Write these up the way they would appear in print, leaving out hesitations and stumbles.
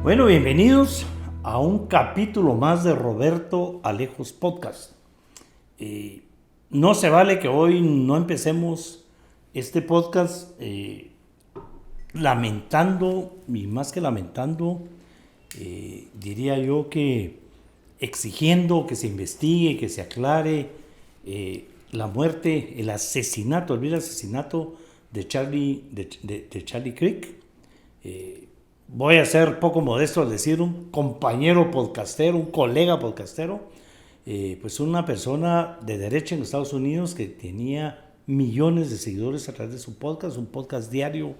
Bueno, bienvenidos a un capítulo más de Roberto Alejos Podcast. No se vale que hoy no empecemos este podcast lamentando, y más que lamentando, diría yo que exigiendo que se investigue, que se aclare la muerte, el asesinato de Charlie Kirk. Voy a ser poco modesto al decir un compañero podcastero, un colega podcastero, pues una persona de derecha en Estados Unidos que tenía millones de seguidores a través de su podcast, un podcast diario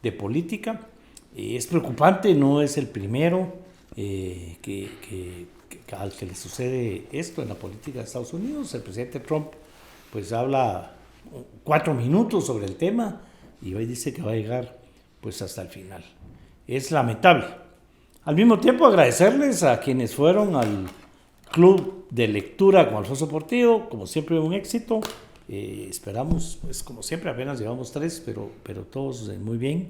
de política. Es preocupante, no es el primero al que le sucede esto en la política de Estados Unidos. El presidente Trump pues habla 4 minutos sobre el tema y hoy dice que va a llegar pues hasta el final. Es lamentable. Al mismo tiempo agradecerles a quienes fueron al club de lectura con Alfonso Portillo, como siempre un éxito. Esperamos, pues como siempre apenas llevamos 3, pero todos muy bien.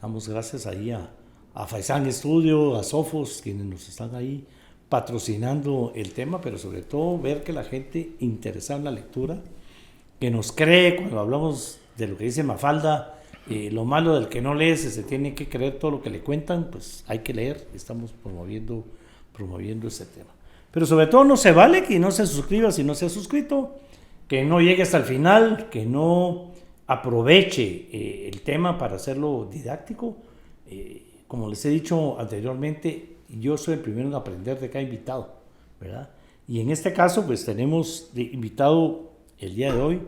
Damos gracias ahí a Faisán Estudio, a Sofos, quienes nos están ahí patrocinando el tema, pero sobre todo ver que la gente interesada en la lectura, que nos cree cuando hablamos de lo que dice Mafalda, lo malo del que no lee, se tiene que creer todo lo que le cuentan, pues hay que leer. Estamos promoviendo ese tema. Pero sobre todo no se vale que no se suscriba si no se ha suscrito, que no llegue hasta el final, que no aproveche el tema para hacerlo didáctico. Como les he dicho anteriormente, yo soy el primero en aprender de cada invitado, ¿verdad? Y en este caso, pues tenemos de invitado el día de hoy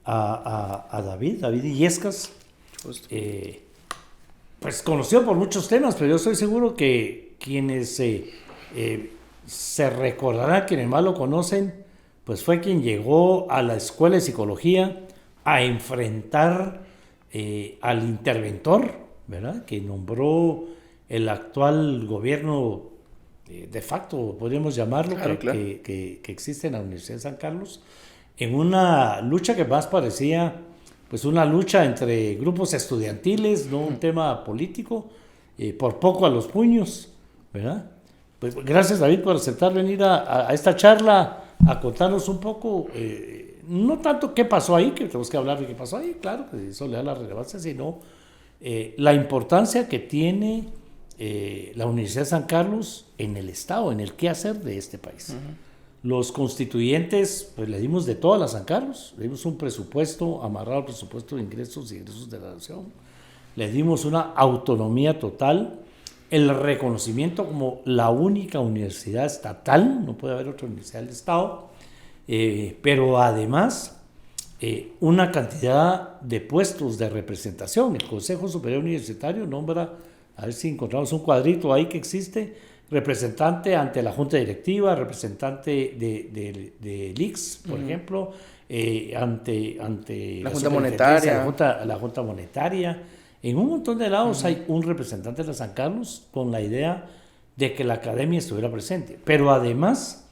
a David Illescas, pues conocido por muchos temas, pero yo estoy seguro que quienes se recordarán, quienes más lo conocen, pues fue quien llegó a la Escuela de Psicología a enfrentar al interventor, ¿verdad?, que nombró el actual gobierno de facto, podríamos llamarlo, claro. Que existe en la Universidad de San Carlos, en una lucha que más parecía pues una lucha entre grupos estudiantiles, no un tema político, por poco a los puños, ¿verdad? Pues gracias, David, por aceptar venir a esta charla a contarnos un poco, no tanto qué pasó ahí, que tenemos que hablar de qué pasó ahí, claro, que eso le da la relevancia, sino la importancia que tiene la Universidad de San Carlos en el Estado, en el quehacer de este país. Uh-huh. Los constituyentes, pues le dimos de todo a la San Carlos, le dimos un presupuesto amarrado al presupuesto de ingresos y egresos de la nación, le dimos una autonomía total, el reconocimiento como la única universidad estatal, no puede haber otra universidad del Estado, pero además una cantidad de puestos de representación. El Consejo Superior Universitario nombra, a ver si encontramos un cuadrito ahí que existe, representante ante la Junta Directiva, representante de ICS, por ejemplo, ante la Junta Monetaria. La Junta Monetaria. En un montón de lados hay un representante de la San Carlos con la idea de que la academia estuviera presente. Pero además,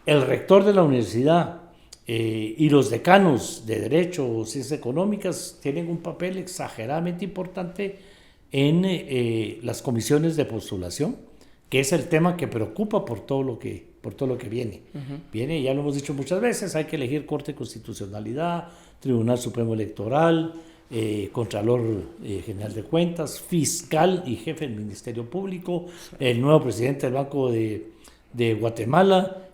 el rector de la universidad y los decanos de Derecho o Ciencias Económicas tienen un papel exageradamente importante en las comisiones de postulación, que es el tema que preocupa por todo lo que viene. Uh-huh. Viene, ya lo hemos dicho muchas veces, hay que elegir Corte de Constitucionalidad, Tribunal Supremo Electoral, Contralor General de Cuentas, fiscal y jefe del Ministerio Público, el nuevo presidente del Banco de Guatemala,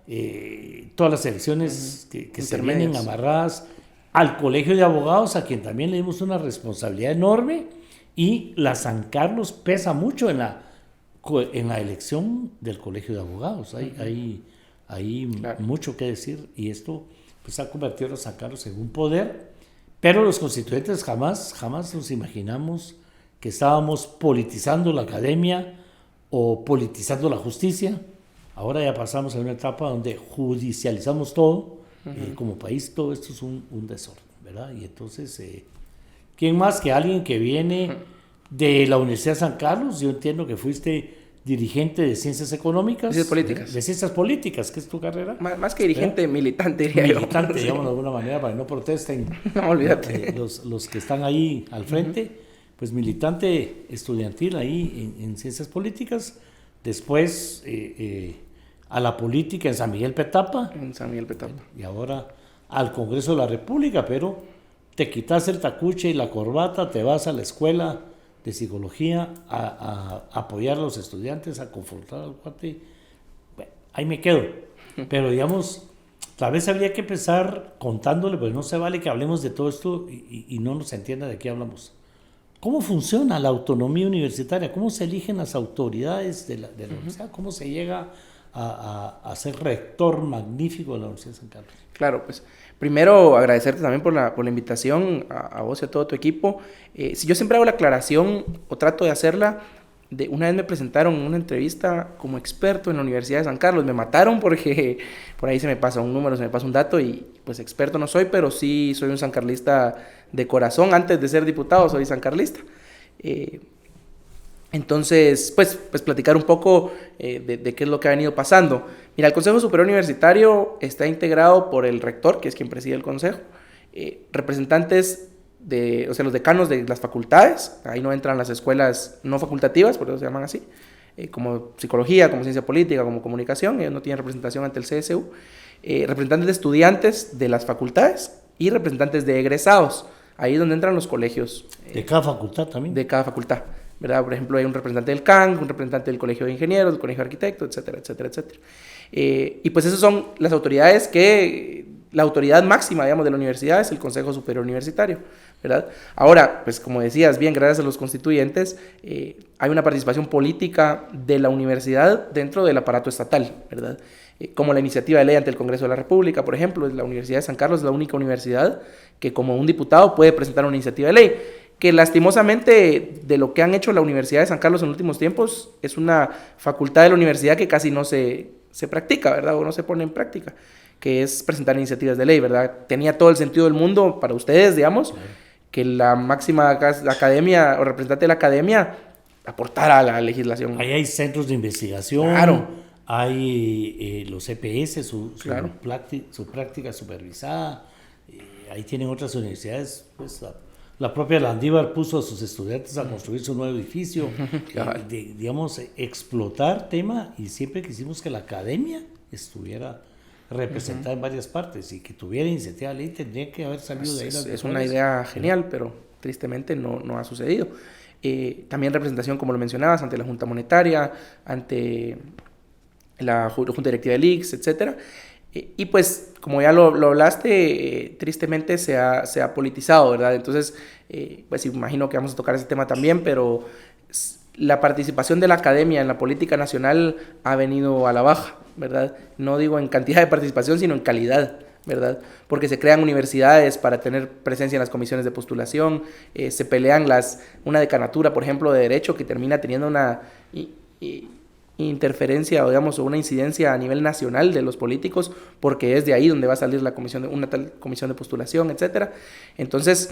todas las elecciones uh-huh. que se vienen amarradas al Colegio de Abogados, a quien también le dimos una responsabilidad enorme, y la San Carlos pesa mucho en la elección del Colegio de Abogados. Hay claro. mucho que decir, y esto pues ha convertido a San Carlos en un poder, pero los constituyentes jamás nos imaginamos que estábamos politizando la academia o politizando la justicia. Ahora ya pasamos a una etapa donde judicializamos todo. Uh-huh. Como país todo esto es un desorden, ¿verdad? Y entonces, ¿quién más que alguien que viene de la Universidad de San Carlos? Yo entiendo que fuiste dirigente de Ciencias Económicas. Ciencias Políticas. De Ciencias Políticas, que es tu carrera. Más que dirigente, militante, diría yo. Militante, digamos, de alguna manera, para que no protesten. No, olvídate. Los que están ahí al frente, uh-huh. pues militante estudiantil ahí en Ciencias Políticas. después a la política en San Miguel Petapa. En San Miguel Petapa. Y ahora al Congreso de la República, pero te quitas el tacuche y la corbata, te vas a la escuela de psicología a apoyar a los estudiantes, a confrontar al cuate. Bueno, ahí me quedo. Pero digamos, tal vez habría que empezar contándole, pues no se vale que hablemos de todo esto y no nos entienda de qué hablamos. ¿Cómo funciona la autonomía universitaria? ¿Cómo se eligen las autoridades de la universidad? ¿Cómo se llega a ser rector magnífico de la Universidad de San Carlos? Claro, pues primero agradecerte también por la invitación a vos y a todo tu equipo. Si yo siempre hago la aclaración o trato de hacerla, una vez me presentaron en una entrevista como experto en la Universidad de San Carlos. Me mataron porque por ahí se me pasa un número, se me pasa un dato y pues experto no soy, pero sí soy un sancarlista de corazón. Antes de ser diputado soy sancarlista. Entonces, pues platicar un poco de qué es lo que ha venido pasando. Mira, el Consejo Superior Universitario está integrado por el rector, que es quien preside el consejo, representantes o sea, los decanos de las facultades, ahí no entran las escuelas no facultativas, por eso se llaman así, como psicología, como ciencia política, como comunicación, ellos no tienen representación ante el CSU, representantes de estudiantes de las facultades y representantes de egresados, ahí es donde entran los colegios. ¿De cada facultad también? De cada facultad, ¿verdad? Por ejemplo, hay un representante del CAN, un representante del Colegio de Ingenieros, del Colegio de Arquitectos, etcétera, etcétera, etcétera. Y pues esas son las autoridades la autoridad máxima, digamos, de la universidad es el Consejo Superior Universitario, ¿verdad? Ahora, pues como decías bien, gracias a los constituyentes, hay una participación política de la universidad dentro del aparato estatal, ¿verdad? Como la iniciativa de ley ante el Congreso de la República, por ejemplo, la Universidad de San Carlos es la única universidad que como un diputado puede presentar una iniciativa de ley, que lastimosamente de lo que han hecho la Universidad de San Carlos en los últimos tiempos es una facultad de la universidad que casi no se practica, ¿verdad? O no se pone en práctica, que es presentar iniciativas de ley, ¿verdad? Tenía todo el sentido del mundo para ustedes, digamos, que la máxima academia o representante de la academia aportara a la legislación. Ahí hay centros de investigación, claro. Hay los EPS, claro. Su práctica supervisada, ahí tienen otras universidades, pues la propia Landívar puso a sus estudiantes a construir su nuevo edificio, digamos, explotar tema, y siempre quisimos que la academia estuviera representada en varias partes y que tuviera iniciativa de ley, tendría que haber salido de ahí. Es una idea genial, pero tristemente no ha sucedido. También representación, como lo mencionabas, ante la Junta Monetaria, ante la Junta Directiva del ICS, etcétera. Y pues, como ya lo hablaste, tristemente se ha politizado, ¿verdad? Entonces, pues imagino que vamos a tocar ese tema también, pero la participación de la academia en la política nacional ha venido a la baja, ¿verdad? No digo en cantidad de participación, sino en calidad, ¿verdad? Porque se crean universidades para tener presencia en las comisiones de postulación, se pelean una decanatura, por ejemplo, de Derecho, que termina teniendo una interferencia, o digamos, o una incidencia a nivel nacional de los políticos, porque es de ahí donde va a salir una tal comisión de postulación, etcétera. Entonces,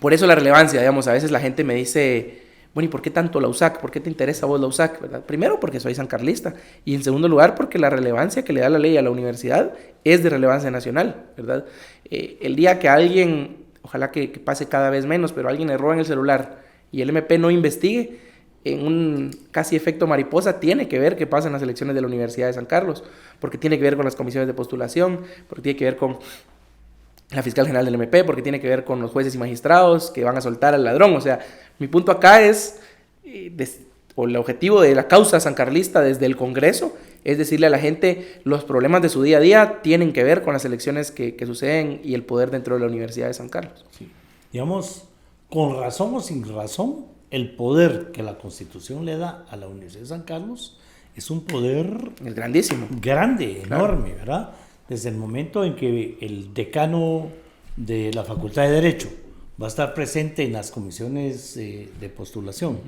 por eso la relevancia, digamos, a veces la gente me dice, bueno, ¿y por qué tanto la USAC? ¿Por qué te interesa a vos la USAC? ¿Verdad? Primero, porque soy sancarlista, y en segundo lugar, porque la relevancia que le da la ley a la universidad es de relevancia nacional, ¿verdad? El día que alguien, ojalá que pase cada vez menos, pero alguien le roba en el celular y el MP no investigue, en un casi efecto mariposa, tiene que ver qué pasa en las elecciones de la Universidad de San Carlos, porque tiene que ver con las comisiones de postulación, porque tiene que ver con la fiscal general del MP, porque tiene que ver con los jueces y magistrados que van a soltar al ladrón. O sea, mi punto acá es, o el objetivo de la causa sancarlista desde el Congreso, es decirle a la gente, los problemas de su día a día tienen que ver con las elecciones que suceden y el poder dentro de la Universidad de San Carlos. Sí. Digamos, con razón o sin razón, el poder que la Constitución le da a la Universidad de San Carlos es un poder... Es grandísimo. Grande, enorme, ¿verdad? Desde el momento en que el decano de la Facultad de Derecho va a estar presente en las comisiones de postulación,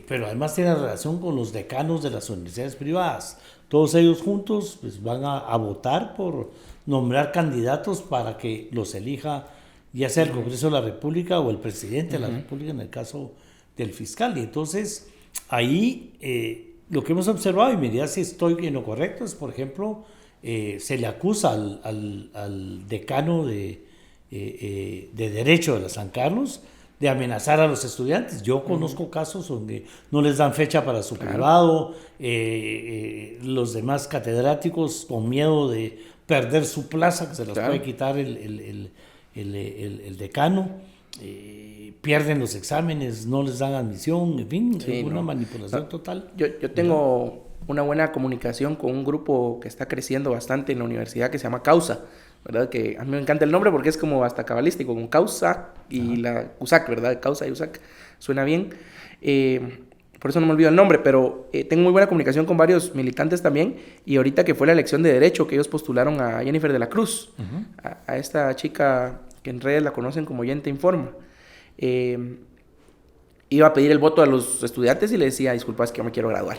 pero además tiene relación con los decanos de las universidades privadas. Todos ellos juntos pues, van a votar por nombrar candidatos para que los elija ya sea el Congreso de la República o el presidente de la República, en el caso del fiscal. Y entonces ahí lo que hemos observado, y me dirá si estoy en lo correcto, es, por ejemplo, se le acusa al decano de Derecho de la San Carlos de amenazar a los estudiantes. Yo conozco casos donde no les dan fecha para su privado, los demás catedráticos con miedo de perder su plaza, que se las puede quitar el decano, pierden los exámenes, no les dan admisión, en fin, una manipulación total. Yo tengo una buena comunicación con un grupo que está creciendo bastante en la universidad que se llama Causa, ¿verdad? Que a mí me encanta el nombre porque es como hasta cabalístico, con Causa y la USAC, ¿verdad? Causa y USAC, suena bien. Por eso no me olvido el nombre, pero tengo muy buena comunicación con varios militantes también, y ahorita que fue la elección de Derecho, que ellos postularon a Jennifer de la Cruz, a esta chica que en redes la conocen como Yente Informa. Iba a pedir el voto a los estudiantes y le decía, disculpa, es que yo me quiero graduar,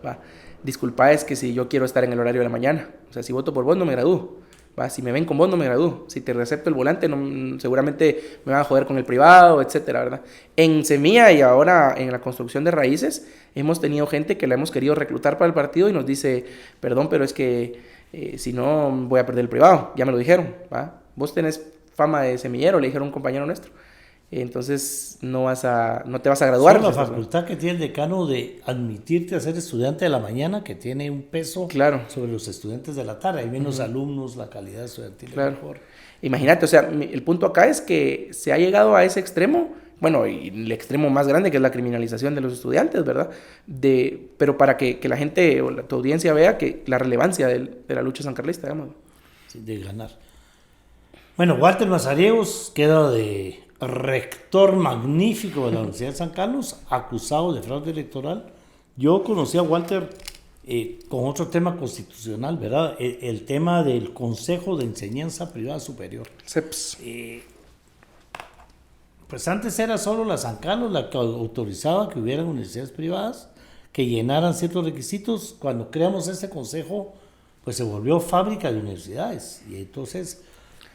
¿va? Disculpa, es que si yo quiero estar en el horario de la mañana, o sea, si voto por vos no me gradúo, ¿va? Si me ven con vos no me gradúo, si te recepto el volante no, seguramente me van a joder con el privado, etcétera, ¿verdad? En Semilla y ahora en la construcción de raíces hemos tenido gente que la hemos querido reclutar para el partido y nos dice, perdón, pero es que si no voy a perder el privado, ya me lo dijeron, ¿va? Vos tenés fama de semillero, le dijeron a un compañero nuestro. Entonces no te vas a graduar. Es la facultad que tiene el decano de admitirte a ser estudiante de la mañana, que tiene un peso sobre los estudiantes de la tarde. Hay menos alumnos, la calidad estudiantil es mejor. Imagínate, o sea, el punto acá es que se ha llegado a ese extremo, bueno, y el extremo más grande que es la criminalización de los estudiantes, ¿verdad? Pero para que la gente o tu audiencia vea que la relevancia de la lucha sancarlista, digamos. Sí, de ganar. Bueno, Walter Mazariegos queda de rector magnífico de la Universidad de San Carlos, acusado de fraude electoral. Yo conocí a Walter con otro tema constitucional, ¿verdad? El tema del Consejo de Enseñanza Privada Superior. CEPS. Pues antes era solo la San Carlos la que autorizaba que hubieran universidades privadas que llenaran ciertos requisitos. Cuando creamos este consejo, pues se volvió fábrica de universidades. Y entonces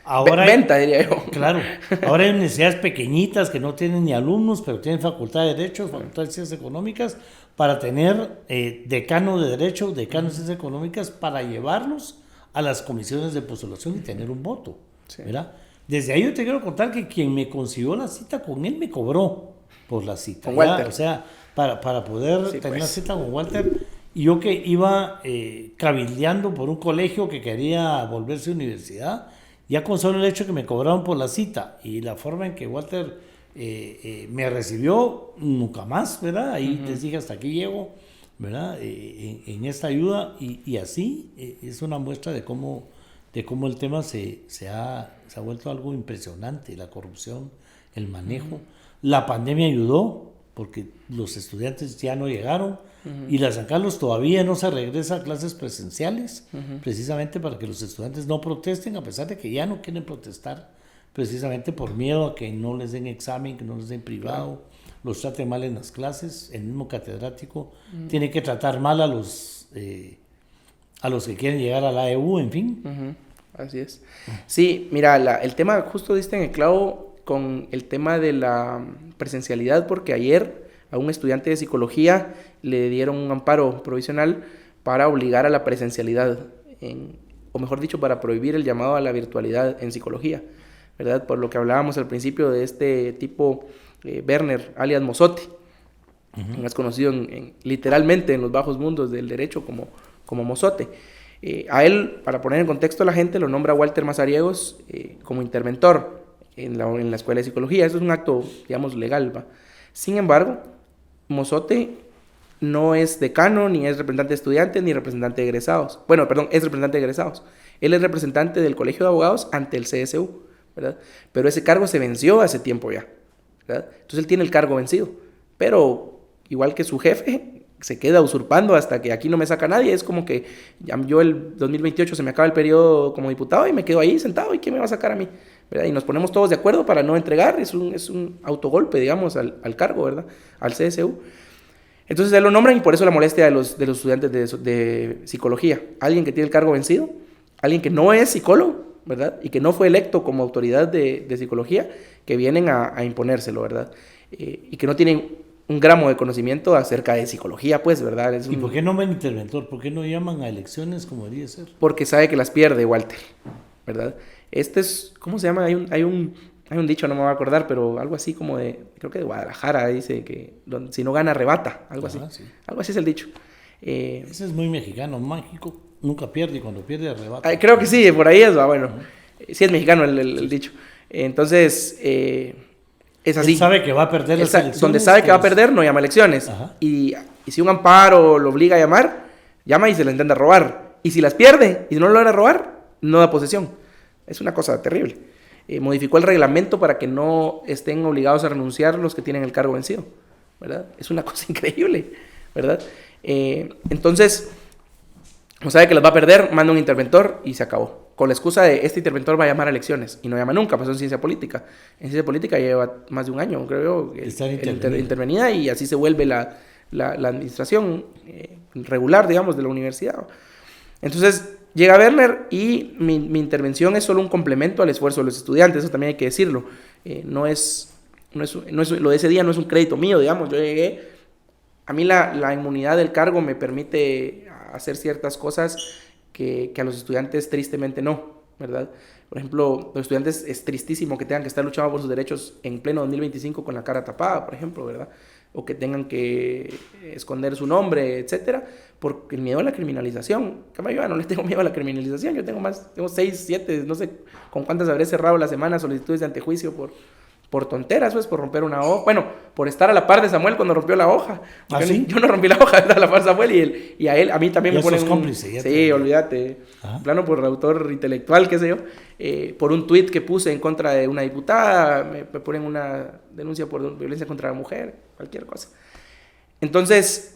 ahora venta, diría yo. Claro, ahora hay universidades pequeñitas que no tienen ni alumnos, pero tienen facultad de Derecho, facultad de Ciencias Económicas, para tener decano de Derecho, decano de Ciencias Económicas, para llevarlos a las comisiones de postulación y tener un voto, ¿verdad? Desde ahí yo te quiero contar que quien me consiguió la cita con él me cobró por la cita. Con Walter. O sea, para poder tener la cita con Walter, y yo que iba cabildeando por un colegio que quería volverse universidad, ya con solo el hecho que me cobraron por la cita y la forma en que Walter me recibió, nunca más, ¿verdad? Ahí les dije, hasta aquí llego, ¿verdad? En esta ayuda, y así es una muestra de cómo el tema se ha vuelto algo impresionante, la corrupción, el manejo. La pandemia ayudó, porque los estudiantes ya no llegaron, y la San Carlos todavía no se regresa a clases presenciales, precisamente para que los estudiantes no protesten, a pesar de que ya no quieren protestar, precisamente por miedo a que no les den examen, que no les den privado, los traten mal en las clases. El mismo catedrático tiene que tratar mal a los que quieren llegar a la AEU, en fin. Así es. Sí, mira, el tema, justo diste en el clavo con el tema de la presencialidad, porque ayer a un estudiante de psicología le dieron un amparo provisional para obligar a la presencialidad, o mejor dicho, para prohibir el llamado a la virtualidad en psicología, ¿verdad? Por lo que hablábamos al principio de este tipo, Werner, alias Mozote, más conocido literalmente en los bajos mundos del derecho como Mozote. A él, para poner en contexto a la gente, lo nombra Walter Mazariegos como interventor en la Escuela de Psicología. Eso es un acto, digamos, legal, ¿va? Sin embargo, Mozote no es decano, ni es representante de estudiantes, ni representante de egresados. Bueno, perdón, es representante de egresados. Él es representante del Colegio de Abogados ante el CSU, ¿verdad? Pero ese cargo se venció hace tiempo ya, ¿verdad? Entonces él tiene el cargo vencido, pero igual que su jefe, se queda usurpando hasta que aquí no me saca nadie. Es como que yo el 2028 se me acaba el periodo como diputado y me quedo ahí sentado, ¿y quién me va a sacar a mí? ¿Verdad? Y nos ponemos todos de acuerdo para no entregar. Es un autogolpe, digamos, al cargo, ¿verdad? Al CSU. Entonces él lo nombran, y por eso la molestia de los estudiantes de psicología. Alguien que tiene el cargo vencido, alguien que no es psicólogo, ¿verdad? Y que no fue electo como autoridad de psicología, que vienen a imponérselo, ¿verdad? Y que no tienen un gramo de conocimiento acerca de psicología, pues, ¿verdad? ¿Y por qué no ven interventor? ¿Por qué no llaman a elecciones como debería ser? Porque sabe que las pierde Walter, ¿verdad? ¿Cómo se llama? Hay un Hay un dicho, no me voy a acordar, pero algo así como creo que de Guadalajara, dice que si no gana, arrebata, algo así. Sí. Algo así es el dicho. Ese es muy mexicano, México nunca pierde y cuando pierde arrebata. Creo que sí, por ahí es, bueno, sí es mexicano el dicho. Entonces, es así. Él sabe que va a perder las elecciones. Donde sabe que va a perder, no llama elecciones. Y si un amparo lo obliga a llamar, llama y se las intenta robar. Y si las pierde y no lo logra robar, no da posesión. Es una cosa terrible. Modificó el reglamento para que no estén obligados a renunciar los que tienen el cargo vencido, ¿verdad? Es una cosa increíble, ¿verdad? Entonces, como sabe que las va a perder, manda un interventor y se acabó. Con la excusa de este interventor va a llamar a elecciones. Y no llama nunca, pues en ciencia política. En ciencia política lleva más de un año, creo yo, intervenida, y así se vuelve la administración regular, digamos, de la universidad. Entonces, llega Werner y mi intervención es solo un complemento al esfuerzo de los estudiantes, eso también hay que decirlo. Lo de ese día no es un crédito mío, digamos. Yo llegué, a mí la inmunidad del cargo me permite hacer ciertas cosas que a los estudiantes tristemente no, ¿verdad? Por ejemplo, los estudiantes es tristísimo que tengan que estar luchando por sus derechos en pleno 2025 con la cara tapada, por ejemplo, ¿verdad? O que tengan que esconder su nombre, etcétera, por el miedo a la criminalización. Yo no les tengo miedo a la criminalización, yo tengo 6, 7, no sé con cuántas habré cerrado la semana solicitudes de antejuicio por tonteras, pues, por romper una hoja. Bueno, por estar a la par de Samuel cuando rompió la hoja. ¿Ah, sí? Yo no rompí la hoja, estaba a la par de Samuel y a mí también me ponen cómplice, sí, olvídate. En plano por autor intelectual, qué sé yo. Por un tuit que puse en contra de una diputada, me ponen una denuncia por violencia contra la mujer, cualquier cosa. Entonces...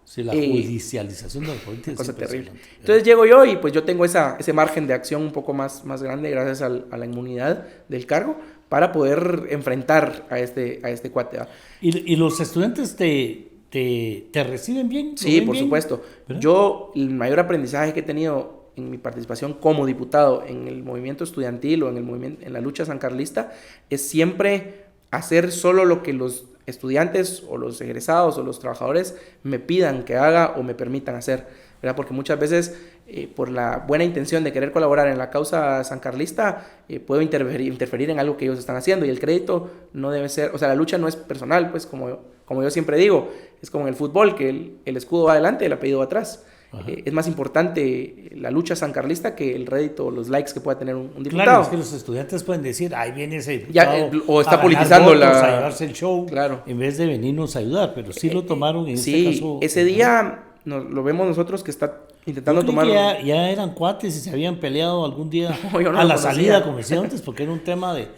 Sí, la judicialización de la política es cosa terrible. Entonces llego yo y pues yo tengo ese margen de acción un poco más grande gracias a la inmunidad del cargo para poder enfrentar a este cuate. ¿Y los estudiantes te reciben bien? Sí, por supuesto. ¿Verdad? Yo, el mayor aprendizaje que he tenido en mi participación como diputado en el movimiento estudiantil o en la lucha sancarlista es siempre hacer solo lo que los estudiantes o los egresados o los trabajadores me pidan que haga o me permitan hacer, ¿verdad? Porque muchas veces por la buena intención de querer colaborar en la causa sancarlista puedo interferir en algo que ellos están haciendo y el crédito no debe ser, o sea, la lucha no es personal, pues como yo siempre digo, es como en el fútbol que el escudo va adelante y el apellido va atrás. Es más importante la lucha sancarlista que el rédito o los likes que pueda tener un diputado. Claro, es que los estudiantes pueden decir, ahí viene ese diputado o está politizando votos, a llevarse el show, claro, en vez de venirnos a ayudar, pero sí lo tomaron en sí, este caso. Ese día lo vemos nosotros que está intentando tomar... Ya eran cuates y se habían peleado algún día a la salida, como decía antes, porque era un tema de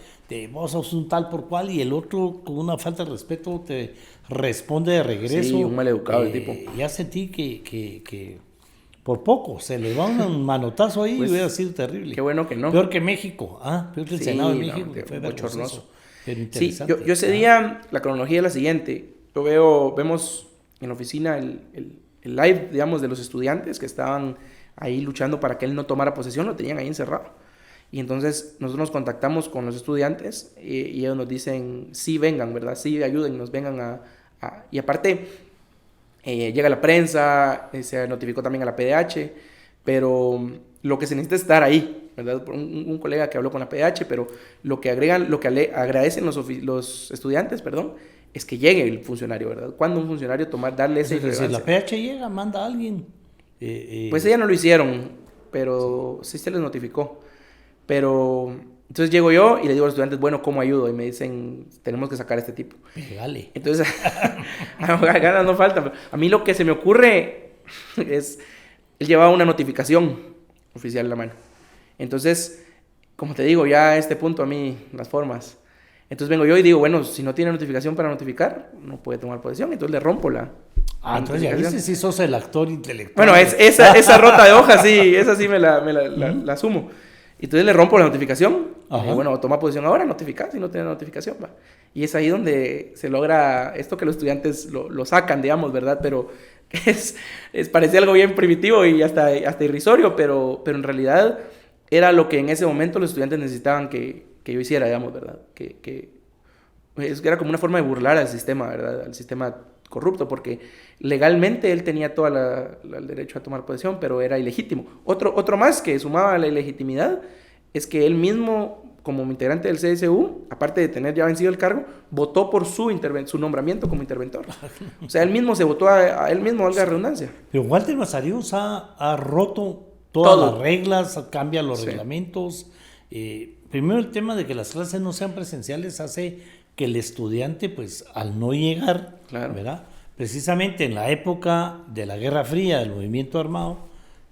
vos sos un tal por cual y el otro con una falta de respeto te responde de regreso. Sí, un maleducado el tipo. Ya sentí que por poco se le va un manotazo ahí pues, y hubiera sido terrible. Qué bueno que no. Peor que México, peor que el Senado de México, que fue bochornoso. Pero interesante. Sí, yo ese día, la cronología es la siguiente. Vemos en la oficina el live, digamos, de los estudiantes que estaban ahí luchando para que él no tomara posesión, lo tenían ahí encerrado. Y entonces nosotros nos contactamos con los estudiantes y ellos nos dicen, sí vengan, ¿verdad? Sí ayúdennos, vengan Y aparte, llega la prensa, se notificó también a la PDH, pero lo que se necesita es estar ahí, ¿verdad? Un colega que habló con la PDH, pero lo que agradecen los estudiantes, es que llegue el funcionario, ¿verdad? Cuando un funcionario darle esa relevancia. Si la PDH llega, manda a alguien. Pues ella no lo hicieron, pero sí se les notificó. Pero entonces llego yo y le digo a los estudiantes, bueno, ¿cómo ayudo? Y me dicen, tenemos que sacar a este tipo. Dale. Entonces, ganas no falta. A mí lo que se me ocurre es, él llevaba una notificación oficial en la mano. Entonces, como te digo, ya a este punto a mí, las formas. Entonces vengo yo y digo, bueno, si no tiene notificación para notificar, no puede tomar posesión. Entonces le rompo la entonces ya viste si sos el actor intelectual. Bueno, esa rota de hoja, sí, esa sí me la asumo. Entonces le rompo la notificación. Bueno, toma posición ahora, notificar si no tiene notificación. Va. Y es ahí donde se logra esto que los estudiantes lo sacan, digamos, ¿verdad? Pero parece algo bien primitivo y hasta irrisorio, pero en realidad era lo que en ese momento los estudiantes necesitaban que yo hiciera, digamos, ¿verdad? Que era como una forma de burlar al sistema, ¿verdad? Al sistema corrupto, porque legalmente él tenía todo el derecho a tomar posesión, pero era ilegítimo. Otro más que sumaba a la ilegitimidad es que él mismo como integrante del CSU, aparte de tener ya vencido el cargo, votó por su nombramiento como interventor. O sea, él mismo se votó a él mismo, valga la redundancia. Pero Walter Mazariegos ha roto todas Todo. las reglas, cambia los reglamentos. Primero el tema de que las clases no sean presenciales hace que el estudiante, pues al no llegar, ¿verdad? Precisamente en la época de la Guerra Fría, del movimiento armado,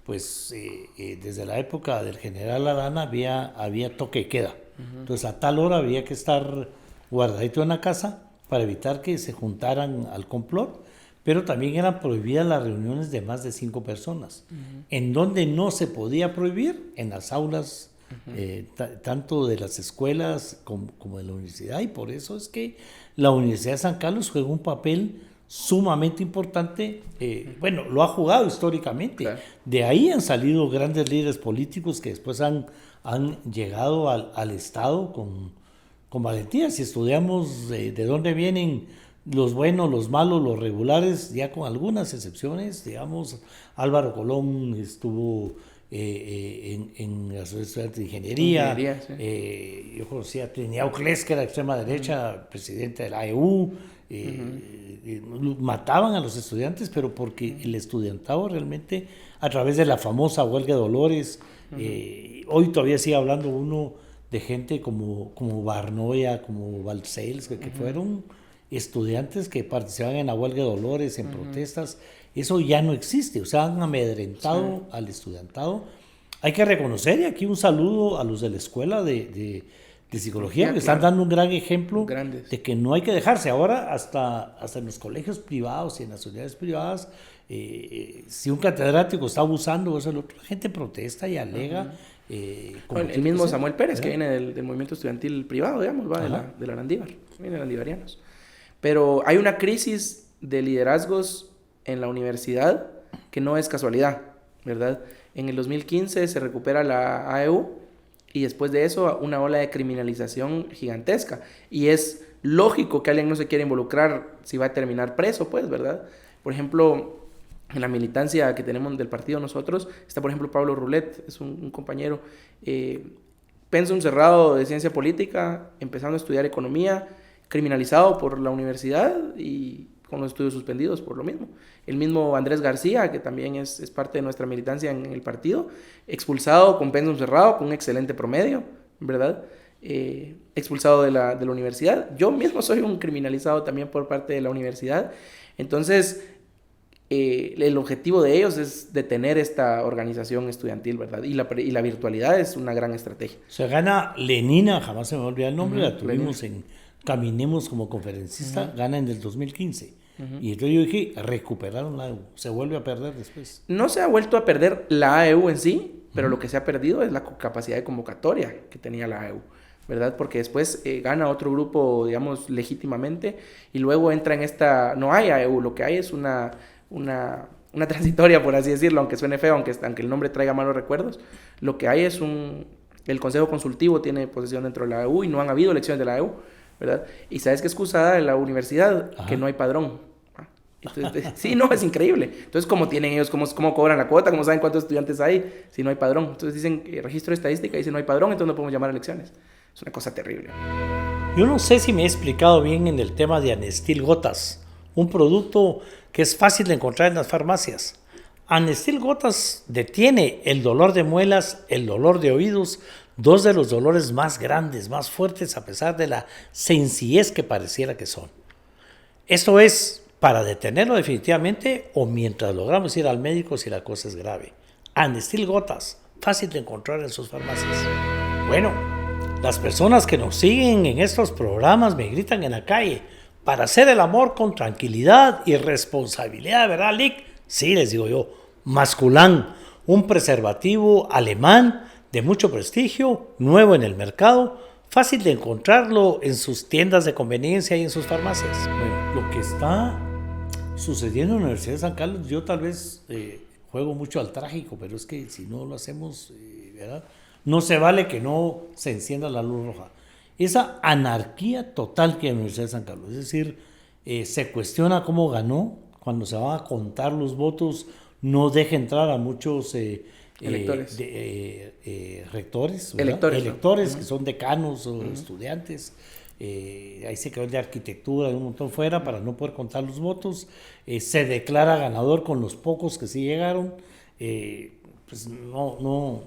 pues desde la época del general Arana había toque de queda. Entonces a tal hora había que estar guardadito en la casa para evitar que se juntaran al complot, pero también eran prohibidas las reuniones de más de 5 personas. En donde no se podía prohibir, en las aulas, tanto de las escuelas como de la universidad, y por eso es que la Universidad de San Carlos juega un papel sumamente importante, bueno, lo ha jugado históricamente. Claro. De ahí han salido grandes líderes políticos que después han llegado al Estado con valentía. Si estudiamos de dónde vienen los buenos, los malos, los regulares, ya con algunas excepciones, digamos, Álvaro Colón estuvo en la Sociedad de Ingeniería, sí. Yo conocía a Trinidad Uclés, que era extrema derecha, presidente de la AEU. Mataban a los estudiantes, pero porque el estudiantado realmente, a través de la famosa huelga de Dolores, hoy todavía sigue hablando uno de gente como Barnoya, como Balcells, que fueron estudiantes que participaban en la huelga de Dolores, en protestas. Eso ya no existe, o sea, han amedrentado al estudiantado. Hay que reconocer, y aquí un saludo a los de la escuela de psicología, que están dando un gran ejemplo de que no hay que dejarse. Ahora, hasta en los colegios privados y en las unidades privadas, si un catedrático está abusando, eso, la gente protesta y alega. El mismo Samuel Pérez, que viene del movimiento estudiantil privado, digamos, va de la Landívar, viene de Landivarianos. Pero hay una crisis de liderazgos en la universidad que no es casualidad, ¿verdad? En el 2015 se recupera la AEU, y después de eso una ola de criminalización gigantesca. Y es lógico que alguien no se quiera involucrar si va a terminar preso, pues, ¿verdad? Por ejemplo, en la militancia que tenemos del partido nosotros, está por ejemplo Pablo Rulet, es un compañero, pensum cerrado de ciencia política, empezando a estudiar economía, criminalizado por la universidad y con los estudios suspendidos por lo mismo. El mismo Andrés García, que también es parte de nuestra militancia en el partido, expulsado con pensum cerrado, con un excelente promedio, ¿verdad? Expulsado de la universidad. Yo mismo soy un criminalizado también por parte de la universidad. Entonces, el objetivo de ellos es detener esta organización estudiantil, ¿verdad? Y la virtualidad es una gran estrategia. Se gana Lenina, jamás se me olvida el nombre, la tuvimos en Caminemos como conferencista, gana en el 2015. Y entonces yo dije, recuperaron la AEU, se vuelve a perder después. No se ha vuelto a perder la AEU en sí, pero lo que se ha perdido es la capacidad de convocatoria que tenía la AEU, ¿verdad? Porque después gana otro grupo, digamos, legítimamente, y luego entra en esta, no hay AEU, lo que hay es una transitoria, por así decirlo, aunque suene feo, aunque el nombre traiga malos recuerdos. Lo que hay es el Consejo Consultivo tiene posesión dentro de la AEU y no han habido elecciones de la AEU, ¿verdad? Y ¿sabes qué excusada de la universidad? Que no hay padrón. Entonces, sí, no, es increíble. Entonces, ¿cómo tienen ellos? ¿Cómo cobran la cuota? ¿Cómo saben cuántos estudiantes hay si no hay padrón? Entonces dicen, registro de estadística, dice no hay padrón, entonces no podemos llamar a elecciones. Es una cosa terrible. Yo no sé si me he explicado bien en el tema de Anestil Gotas, un producto que es fácil de encontrar en las farmacias. Anestil Gotas detiene el dolor de muelas, el dolor de oídos, dos de los dolores más grandes, más fuertes, a pesar de la sencillez que pareciera que son. Esto es para detenerlo definitivamente o mientras logramos ir al médico si la cosa es grave. Anestil Gotas, fácil de encontrar en sus farmacias. Bueno, las personas que nos siguen en estos programas me gritan en la calle, para hacer el amor con tranquilidad y responsabilidad, ¿verdad, Lick? Sí, les digo yo, Masculán, un preservativo alemán de mucho prestigio, nuevo en el mercado, fácil de encontrarlo en sus tiendas de conveniencia y en sus farmacias. Bueno, lo que está sucediendo en la Universidad de San Carlos, yo tal vez juego mucho al trágico, pero es que si no lo hacemos, ¿verdad? No se vale que no se encienda la luz roja. Esa anarquía total que hay en la Universidad de San Carlos, es decir, se cuestiona cómo ganó, cuando se van a contar los votos, no deja entrar a muchos Electores. Rectores, Electores, ¿no? Que son decanos o estudiantes. Ahí se quedó el de arquitectura de un montón fuera para no poder contar los votos. Se declara ganador con los pocos que sí llegaron. Pues no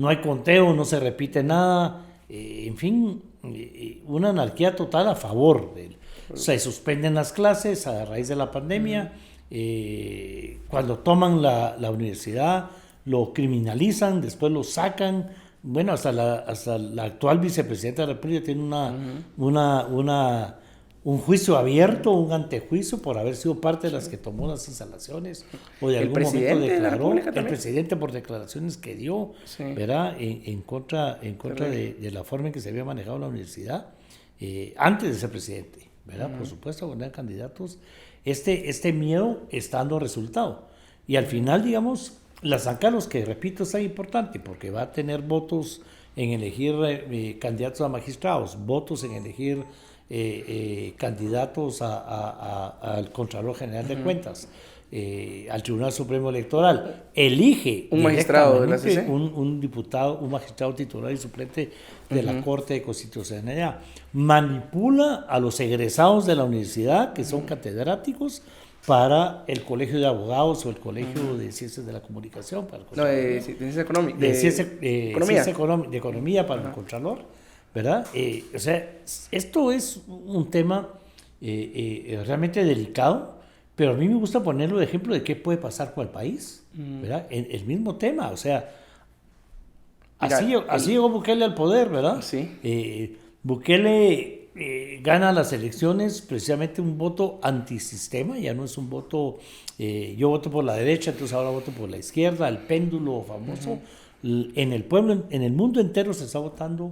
hay conteo, no se repite nada. En fin, una anarquía total a favor de él. Se suspenden las clases a raíz de la pandemia. Cuando toman la universidad, lo criminalizan, después lo sacan. Bueno, hasta la actual vicepresidenta de la República tiene un juicio abierto, un antejuicio por haber sido parte de las que tomó las instalaciones o de algún momento declaró. El presidente por declaraciones que dio, ¿verdad? En contra de la forma en que se había manejado la universidad antes de ser presidente, ¿verdad? Por supuesto, cuando eran candidatos. Este miedo está dando resultado. Y al final, digamos, la San Carlos, que repito, es tan importante porque va a tener votos en elegir candidatos a magistrados, votos en elegir candidatos al Contralor General de Cuentas, al Tribunal Supremo Electoral, elige un magistrado de la CC, un diputado, un magistrado titular y suplente de la Corte de Constitucionalidad, manipula a los egresados de la universidad, que son catedráticos, para el Colegio de Abogados o el Colegio de Ciencias de la Comunicación, para el de Ciencias Económicas, de Economía para el Contralor, ¿verdad? O sea, esto es un tema realmente delicado, pero a mí me gusta ponerlo de ejemplo de qué puede pasar con el país, ¿verdad? El mismo tema, o sea, así llegó Bukele al poder, ¿verdad? Sí. Bukele gana las elecciones precisamente un voto antisistema, ya no es un voto, yo voto por la derecha, entonces ahora voto por la izquierda, el péndulo famoso. En el pueblo, en el mundo entero se está votando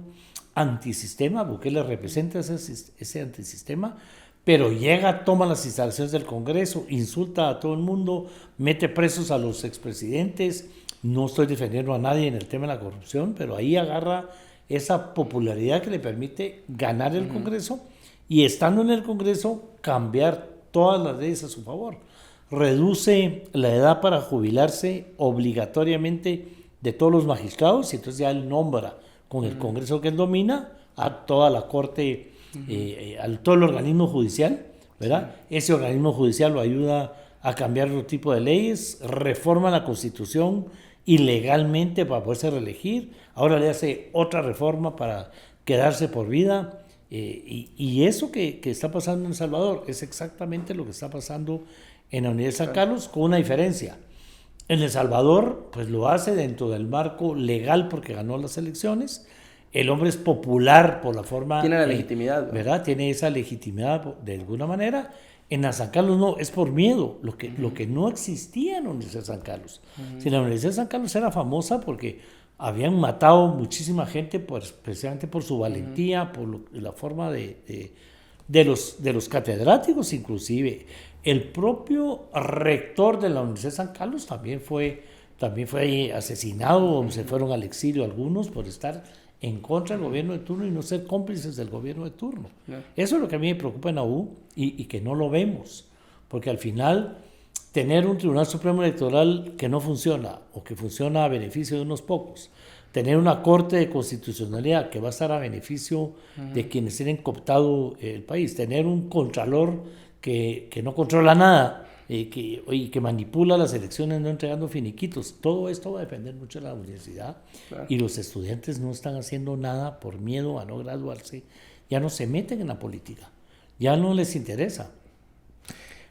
antisistema. Bukele representa ese antisistema, pero llega, toma las instalaciones del Congreso, insulta a todo el mundo, mete presos a los expresidentes. No estoy defendiendo a nadie en el tema de la corrupción, pero ahí agarra esa popularidad que le permite ganar el Congreso y, estando en el Congreso, cambiar todas las leyes a su favor. Reduce la edad para jubilarse obligatoriamente de todos los magistrados y entonces ya él nombra con el Congreso que él domina a toda la Corte, a todo el organismo judicial, ¿verdad? Ese organismo judicial lo ayuda a cambiar otro tipo de leyes, reforma la Constitución ilegalmente para poderse reelegir, ahora le hace otra reforma para quedarse por vida, y eso que está pasando en El Salvador es exactamente lo que está pasando en la Universidad de San Carlos, con una diferencia. En El Salvador, pues lo hace dentro del marco legal porque ganó las elecciones. El hombre es popular por la forma... Tiene la legitimidad, ¿verdad? Tiene esa legitimidad de alguna manera. En la San Carlos no, es por miedo, lo que no existía en la Universidad de San Carlos. Si la Universidad de San Carlos era famosa porque habían matado muchísima gente, precisamente por su valentía, por la forma de los catedráticos inclusive. El propio rector de la Universidad de San Carlos también fue asesinado, se fueron al exilio algunos por estar en contra del gobierno de turno y no ser cómplices del gobierno de turno. Eso es lo que a mí me preocupa en la U y que no lo vemos, porque al final tener un Tribunal Supremo Electoral que no funciona o que funciona a beneficio de unos pocos, tener una Corte de Constitucionalidad que va a estar a beneficio de quienes tienen cooptado el país, tener un Contralor que no controla nada y que manipula las elecciones no entregando finiquitos. Todo esto va a depender mucho de la universidad, y los estudiantes no están haciendo nada por miedo a no graduarse, ya no se meten en la política, ya no les interesa.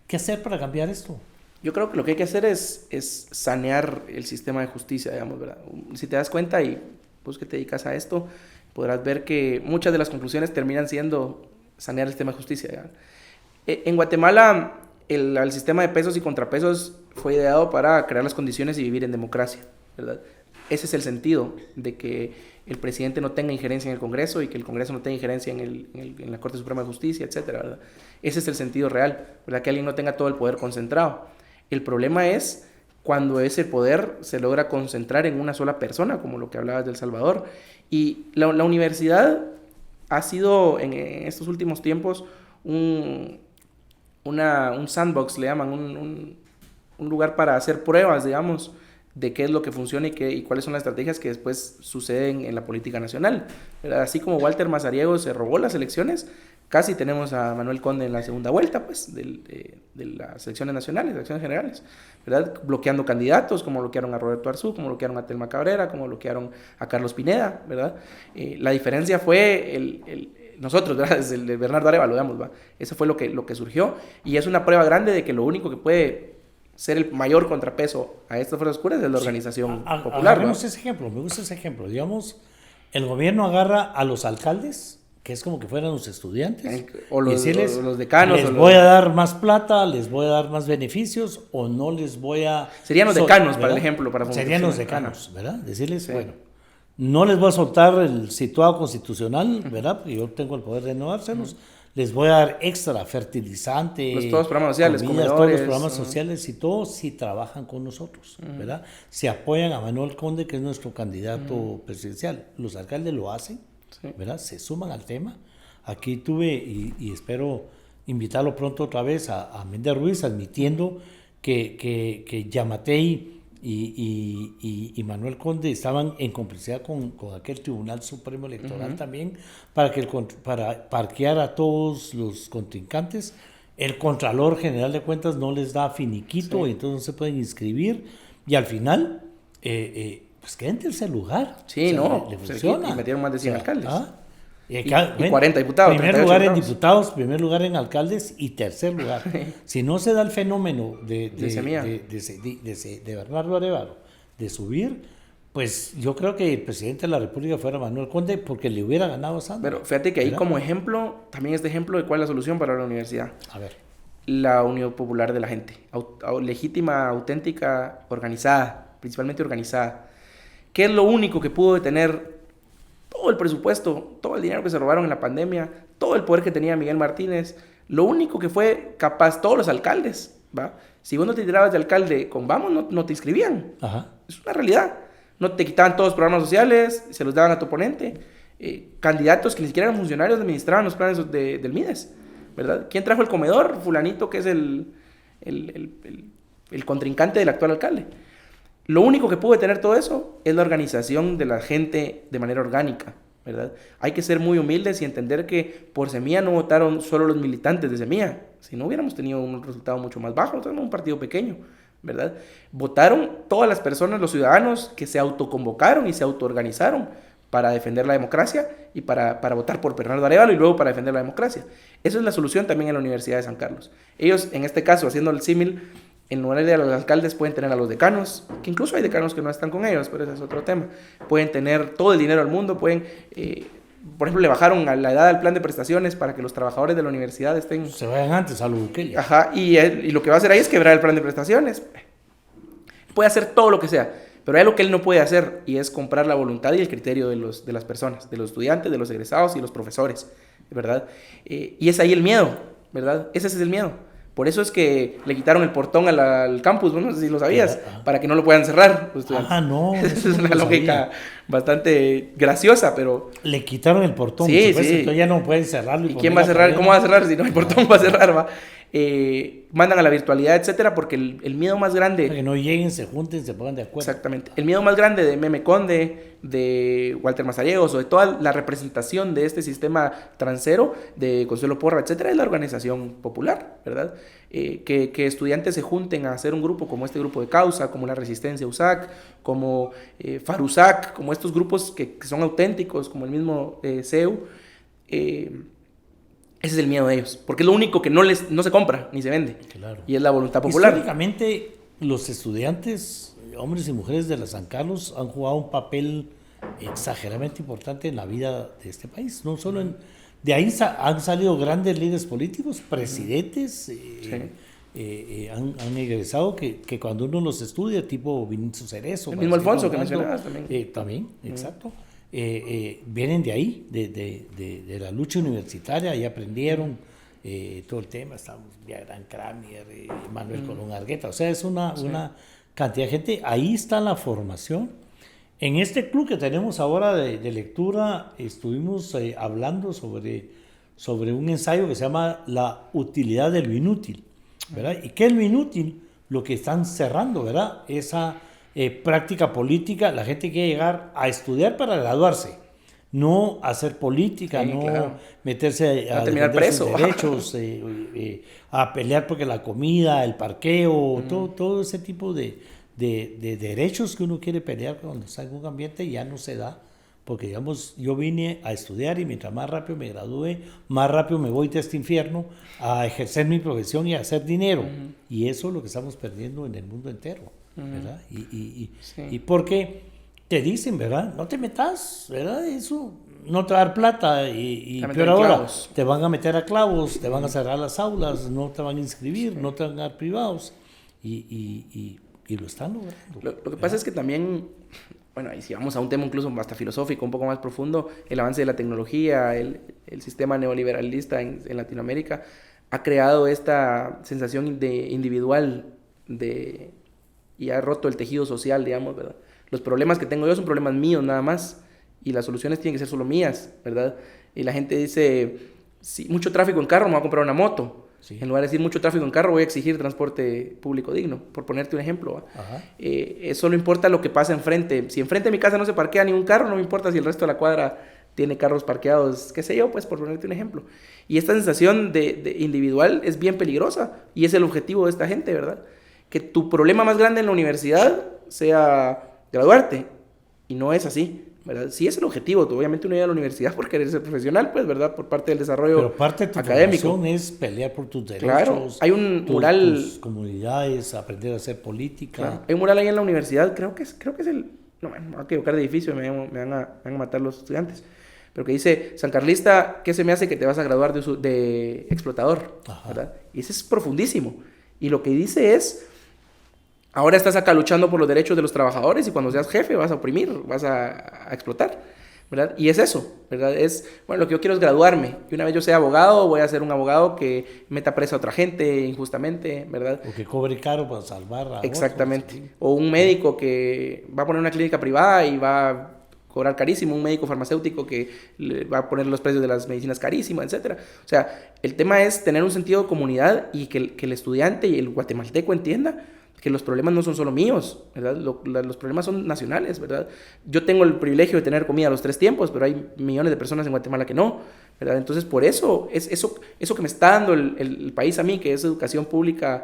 ¿Qué hacer para cambiar esto? Yo creo que lo que hay que hacer es sanear el sistema de justicia, digamos, ¿verdad? Si te das cuenta y vos que te dedicas a esto, podrás ver que muchas de las conclusiones terminan siendo sanear el sistema de justicia, ¿verdad? En Guatemala, el sistema de pesos y contrapesos fue ideado para crear las condiciones y vivir en democracia, ¿verdad? Ese es el sentido de que el presidente no tenga injerencia en el Congreso y que el Congreso no tenga injerencia en la Corte Suprema de Justicia, etcétera, ¿verdad? Ese es el sentido real, ¿verdad? Que alguien no tenga todo el poder concentrado. El problema es cuando ese poder se logra concentrar en una sola persona, como lo que hablabas de El Salvador. Y la universidad ha sido en estos últimos tiempos un sandbox, le llaman, un lugar para hacer pruebas, digamos, de qué es lo que funciona y cuáles son las estrategias que después suceden en la política nacional, ¿verdad? Así como Walter Mazariegos se robó las elecciones, casi tenemos a Manuel Conde en la segunda vuelta, pues, de las elecciones nacionales, de elecciones generales, ¿verdad? Bloqueando candidatos, como bloquearon a Roberto Arzú, como bloquearon a Telma Cabrera, como bloquearon a Carlos Pineda, ¿verdad? La diferencia fue nosotros, ¿verdad? Desde el de Bernardo Arévalo, digamos, ¿va? Eso fue lo que surgió, y es una prueba grande de que lo único que puede ser el mayor contrapeso a estas fuerzas oscuras es la organización popular. Hagamos ese ejemplo, me gusta ese ejemplo. Digamos, el gobierno agarra a los alcaldes, que es como que fueran los estudiantes, o los, y decirles, los decanos. les voy a dar más plata, les voy a dar más beneficios, o no les voy a... Serían los decanos, para el ejemplo. Serían los decanos, ¿verdad? Decirles, bueno, no les voy a soltar el situado constitucional, ¿verdad? Porque yo tengo el poder de renovárselos. Les voy a dar extra fertilizante, todos los programas sociales, comidas, todos los programas sociales y todo, si trabajan con nosotros, ¿verdad? Si apoyan a Manuel Conde, que es nuestro candidato presidencial. Los alcaldes lo hacen, ¿verdad? Se suman al tema. Aquí tuve, y espero invitarlo pronto otra vez, a Méndez Ruiz, admitiendo que Yamatei y Manuel Conde estaban en complicidad con aquel Tribunal Supremo Electoral también para parquear a todos los contrincantes. El Contralor General de Cuentas no les da finiquito y entonces no se pueden inscribir, y al final pues queda en tercer lugar. Sí, o sea, no, le funciona. Y metieron más de 100 alcaldes. Y 40 diputados. Primer lugar en diputados, primer lugar en alcaldes y tercer lugar. Si no se da el fenómeno de Bernardo Arévalo de subir, pues yo creo que el presidente de la República fuera Manuel Conde, porque le hubiera ganado a Sandra. Pero fíjate que ahí, como ejemplo, también este ejemplo de cuál es la solución para la universidad. A ver. La unión popular de la gente. Legítima, auténtica, organizada, principalmente organizada. ¿Qué es lo único que pudo detener todo el presupuesto, todo el dinero que se robaron en la pandemia, todo el poder que tenía Miguel Martínez? Lo único que fue capaz, todos los alcaldes, ¿va? Si vos no te tirabas de alcalde con Vamos, no te inscribían. Ajá. Es una realidad. No te quitaban todos los programas sociales, se los daban a tu oponente. Candidatos que ni siquiera eran funcionarios administraban los planes del MIDES, ¿verdad? ¿Quién trajo el comedor? Fulanito, que es el contrincante del actual alcalde. Lo único que pudo detener todo eso es la organización de la gente de manera orgánica, ¿verdad? Hay que ser muy humildes y entender que por Semilla no votaron solo los militantes de Semilla. Si no, hubiéramos tenido un resultado mucho más bajo. Nosotros somos un partido pequeño, ¿verdad? Votaron todas las personas, los ciudadanos que se autoconvocaron y se autoorganizaron para defender la democracia y para votar por Bernardo Arévalo y luego para defender la democracia. Esa es la solución también en la Universidad de San Carlos. Ellos, en este caso, haciendo el símil, en lugar de a los alcaldes pueden tener a los decanos, que incluso hay decanos que no están con ellos, pero ese es otro tema. Pueden tener todo el dinero del mundo, pueden, por ejemplo, le bajaron a la edad al plan de prestaciones para que los trabajadores de la universidad estén... Se vayan antes a lo Bukele. Ajá, y lo que va a hacer ahí es quebrar el plan de prestaciones. Puede hacer todo lo que sea, pero hay algo que él no puede hacer, y es comprar la voluntad y el criterio de las personas, de los estudiantes, de los egresados y los profesores, ¿verdad? Y es ahí el miedo, ¿verdad? Ese es el miedo. Por eso es que le quitaron el portón al campus, no sé si lo sabías, para que no lo puedan cerrar los estudiantes. No. Esa es una lógica bastante graciosa, pero... Le quitaron el portón, sí. Entonces ya no pueden cerrarlo. ¿Y quién va a cerrar? ¿Cómo va a cerrar si no hay portón para cerrar, va? Mandan a la virtualidad, etcétera, porque el miedo más grande... Para que no lleguen, se junten, se pongan de acuerdo. Exactamente. El miedo más grande de Meme Conde, de Walter Mazariegos, o de toda la representación de este sistema transero, de Consuelo Porra, etcétera, es la organización popular, ¿verdad? Que estudiantes se junten a hacer un grupo como este grupo de Causa, como la Resistencia USAC, como Farusac, como estos grupos que son auténticos, como el mismo CEU. Ese es el miedo de ellos, porque es lo único que no se compra ni se vende. Claro. Y es la voluntad popular. Históricamente, los estudiantes, hombres y mujeres de la San Carlos, han jugado un papel exageradamente importante en la vida de este país. No solo de ahí han salido grandes líderes políticos, presidentes, han egresado que cuando uno los estudia, tipo Vinicio Cerezo. El mismo Alfonso que mencionabas también. También, exacto. Vienen de ahí, de la lucha universitaria, y aprendieron todo el tema. Estamos Gran Kramier, Manuel Colón Argueta, o sea, es una cantidad de gente. Ahí está la formación. En este club que tenemos ahora de lectura, estuvimos hablando sobre un ensayo que se llama La utilidad de lo inútil, ¿verdad? ¿Y qué es lo inútil? Lo que están cerrando, ¿verdad? Esa práctica política, la gente quiere llegar a estudiar para graduarse, no hacer política, Sí, no claro. meterse a terminar defender sus preso. derechos, a pelear porque la comida, el parqueo, todo ese tipo de derechos que uno quiere pelear cuando está en un ambiente ya no se da. Porque, digamos, yo vine a estudiar y mientras más rápido me gradúe, más rápido me voy de este infierno a ejercer mi profesión y a hacer dinero. Y eso es lo que estamos perdiendo en el mundo entero, ¿verdad? Sí. Y porque te dicen, ¿verdad? No te metas, ¿verdad? Eso no te va a dar plata y A meter peor en ahora, clavos. te van a meter a clavos, te van a cerrar las aulas, no te van a inscribir, no te van a dar privados y lo están logrando. Lo que pasa es que también, bueno, y si vamos a un tema incluso hasta filosófico, un poco más profundo, el avance de la tecnología, el sistema neoliberalista en Latinoamérica, ha creado esta sensación de individual y ha roto el tejido social, digamos, ¿verdad? Los problemas que tengo yo son problemas míos nada más, y las soluciones tienen que ser solo mías, ¿verdad? Y la gente dice, si mucho tráfico en carro, me voy a comprar una moto. Sí. En lugar de decir mucho tráfico en carro, voy a exigir transporte público digno, por ponerte un ejemplo. Ajá. Solo importa lo que pasa enfrente. Si enfrente de mi casa no se parquea ningún carro, no me importa si el resto de la cuadra tiene carros parqueados, qué sé yo, pues por ponerte un ejemplo. Y esta sensación de individual es bien peligrosa y es el objetivo de esta gente, ¿verdad? Que tu problema más grande en la universidad sea graduarte, y no es así, ¿verdad? Sí es el objetivo, obviamente uno llega a la universidad por querer ser profesional, pues, ¿verdad? Por parte del desarrollo Pero parte de tu académico. formación es pelear por tus derechos. Claro, hay un mural, tus comunidades, aprender a hacer política. claro, hay un mural ahí en la universidad, creo que es el, no, me voy a equivocar de edificio, me van a matar los estudiantes, pero que dice, San Carlista, ¿qué se me hace que te vas a graduar de explotador? Ajá. ¿Verdad? Y ese es profundísimo, y lo que dice es, ahora estás acá luchando por los derechos de los trabajadores y cuando seas jefe vas a oprimir, vas a explotar, ¿verdad? Y es eso, ¿verdad? Es, bueno, lo que yo quiero es graduarme. Y una vez yo sea abogado, voy a ser un abogado que meta presa a otra gente injustamente, ¿verdad? O que cobre caro para salvar a Exactamente. otros. O un médico que va a poner una clínica privada y va a cobrar carísimo, un médico farmacéutico que le va a poner los precios de las medicinas carísimas, etcétera. O sea, el tema es tener un sentido de comunidad y que el estudiante y el guatemalteco entienda que los problemas no son solo míos, ¿verdad? Los problemas son nacionales, ¿verdad? Yo tengo el privilegio de tener comida a los 3 tiempos, pero hay millones de personas en Guatemala que no, ¿verdad? Entonces, por eso, eso que me está dando el país a mí, que es educación pública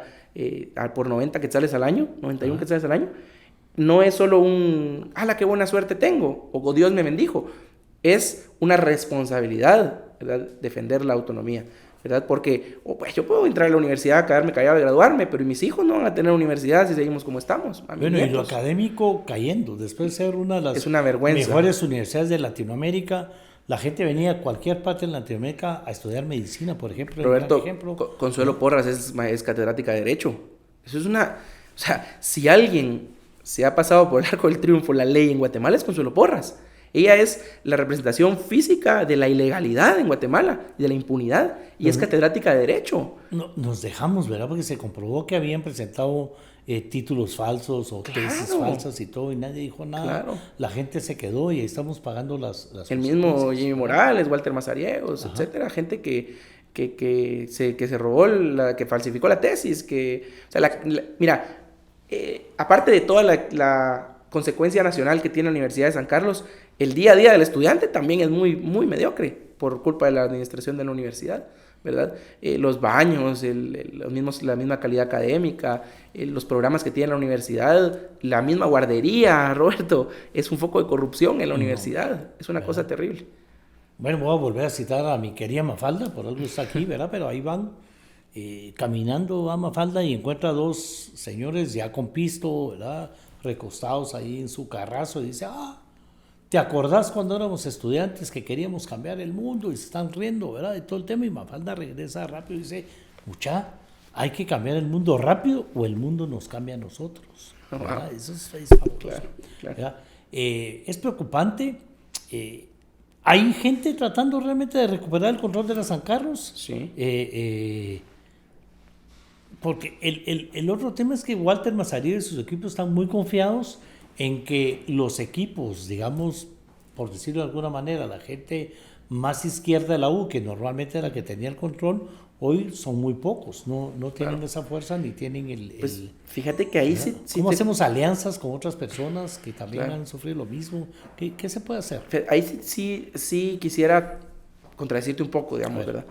por 90 quetzales al año, 91 quetzales al año, no es solo un, ¡hala, qué buena suerte tengo! O Dios me bendijo. Es una responsabilidad, ¿verdad? Defender la autonomía, ¿verdad? Porque pues yo puedo entrar a la universidad, quedarme callado y graduarme, pero mis hijos no van a tener universidad si seguimos como estamos. Bueno, y lo académico cayendo. Después de ser una de las es una vergüenza. mejores universidades de Latinoamérica, la gente venía a cualquier parte de Latinoamérica a estudiar medicina, por ejemplo. Roberto, Consuelo Porras es catedrática de Derecho. Eso es una... O sea, si alguien se ha pasado por el arco del triunfo la ley en Guatemala es Consuelo Porras. Ella es la representación física de la ilegalidad en Guatemala y de la impunidad, y es catedrática de Derecho. No, nos dejamos, ¿verdad? Porque se comprobó que habían presentado títulos falsos o tesis falsas y todo, y nadie dijo nada. Claro. La gente se quedó y ahí estamos pagando las el mismo Jimmy Morales, Walter Mazariegos, etcétera, gente que se robó, que falsificó la tesis, o sea, mira, aparte de toda la consecuencia nacional que tiene la Universidad de San Carlos, el día a día del estudiante también es muy, muy mediocre por culpa de la administración de la universidad, ¿verdad? Los baños, la misma calidad académica, los programas que tiene la universidad, la misma guardería, Roberto, es un foco de corrupción en la universidad, es una cosa terrible. Bueno, voy a volver a citar a mi querida Mafalda, por algo está aquí, ¿verdad? Pero ahí van caminando a Mafalda y encuentra a 2 señores ya con pisto, ¿verdad? Recostados ahí en su carrazo y dice, ¿te acordás cuando éramos estudiantes que queríamos cambiar el mundo y se están riendo, ¿verdad? De todo el tema, y Mafalda regresa rápido y dice, mucha, hay que cambiar el mundo rápido o el mundo nos cambia a nosotros, ¿verdad? Wow. Eso es fabuloso. Claro. Es preocupante. Hay gente tratando realmente de recuperar el control de la San Carlos. Sí. Porque el otro tema es que Walter Mazariegos y sus equipos están muy confiados en que los equipos, digamos, por decirlo de alguna manera, la gente más izquierda de la U, que normalmente era la que tenía el control, hoy son muy pocos, no tienen Claro. esa fuerza ni tienen Pues fíjate que ahí ¿verdad? sí ¿Cómo hacemos alianzas con otras personas que también Claro. han sufrido lo mismo? ¿Qué se puede hacer? Ahí sí quisiera contradecirte un poco, A digamos, ver. ¿verdad?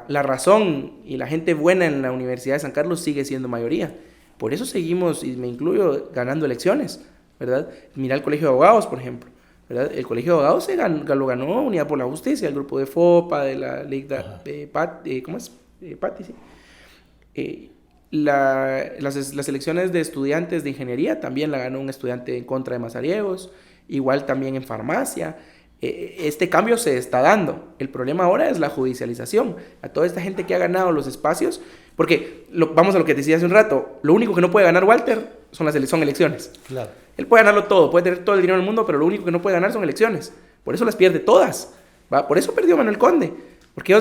La razón y la gente buena en la Universidad de San Carlos sigue siendo mayoría. Por eso seguimos, y me incluyo, ganando elecciones, ¿verdad? Mira el Colegio de Abogados, por ejemplo, ¿verdad? El Colegio de Abogados lo ganó Unidad por la Justicia, el grupo de FOPA, de la Liga de ¿cómo es? Pati, sí. Las elecciones de estudiantes de ingeniería también la ganó un estudiante en contra de Mazariegos, igual también en farmacia. Este cambio se está dando. El problema ahora es la judicialización. A toda esta gente que ha ganado los espacios, porque vamos a lo que te decía hace un rato, lo único que no puede ganar Walter son elecciones. Claro. Él puede ganarlo todo, puede tener todo el dinero del mundo, pero lo único que no puede ganar son elecciones. Por eso las pierde todas, ¿va? Por eso perdió Manuel Conde, porque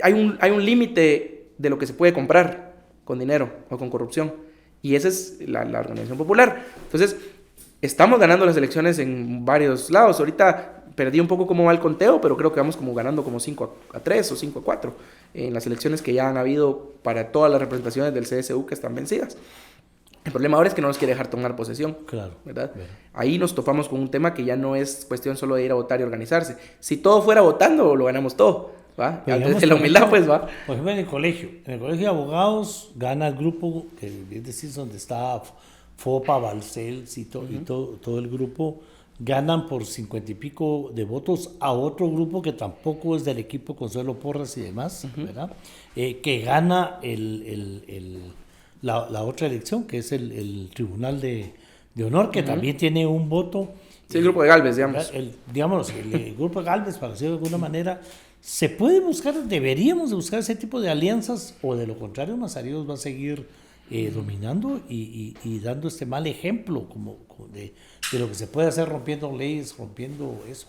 hay un límite de lo que se puede comprar con dinero o con corrupción, y esa es la Organización Popular. Entonces, estamos ganando las elecciones en varios lados. Ahorita perdí un poco cómo va el conteo, pero creo que vamos como ganando como 5-3 o 5-4 en las elecciones que ya han habido para todas las representaciones del CSU que están vencidas. El problema ahora es que no nos quiere dejar tomar posesión, Claro. ¿verdad? Ahí nos topamos con un tema que ya no es cuestión solo de ir a votar y organizarse. Si todo fuera votando, lo ganamos todo, ¿va? Desde la humildad, pues, ¿va? Por ejemplo, en el colegio de abogados gana el grupo, que es decir, donde está FOPA, Balcells y todo el grupo, ganan por 50 y pico de votos a otro grupo que tampoco es del equipo Consuelo Porras y demás, ¿verdad? Que gana la otra elección, que es el Tribunal de Honor, que también tiene un voto. Sí, el grupo de Galvez, digamos. El grupo de Galvez, para decirlo de alguna manera, se puede buscar, deberíamos de buscar ese tipo de alianzas, o de lo contrario, Mazariegos va a seguir dominando y dando este mal ejemplo de lo que se puede hacer rompiendo leyes, rompiendo eso.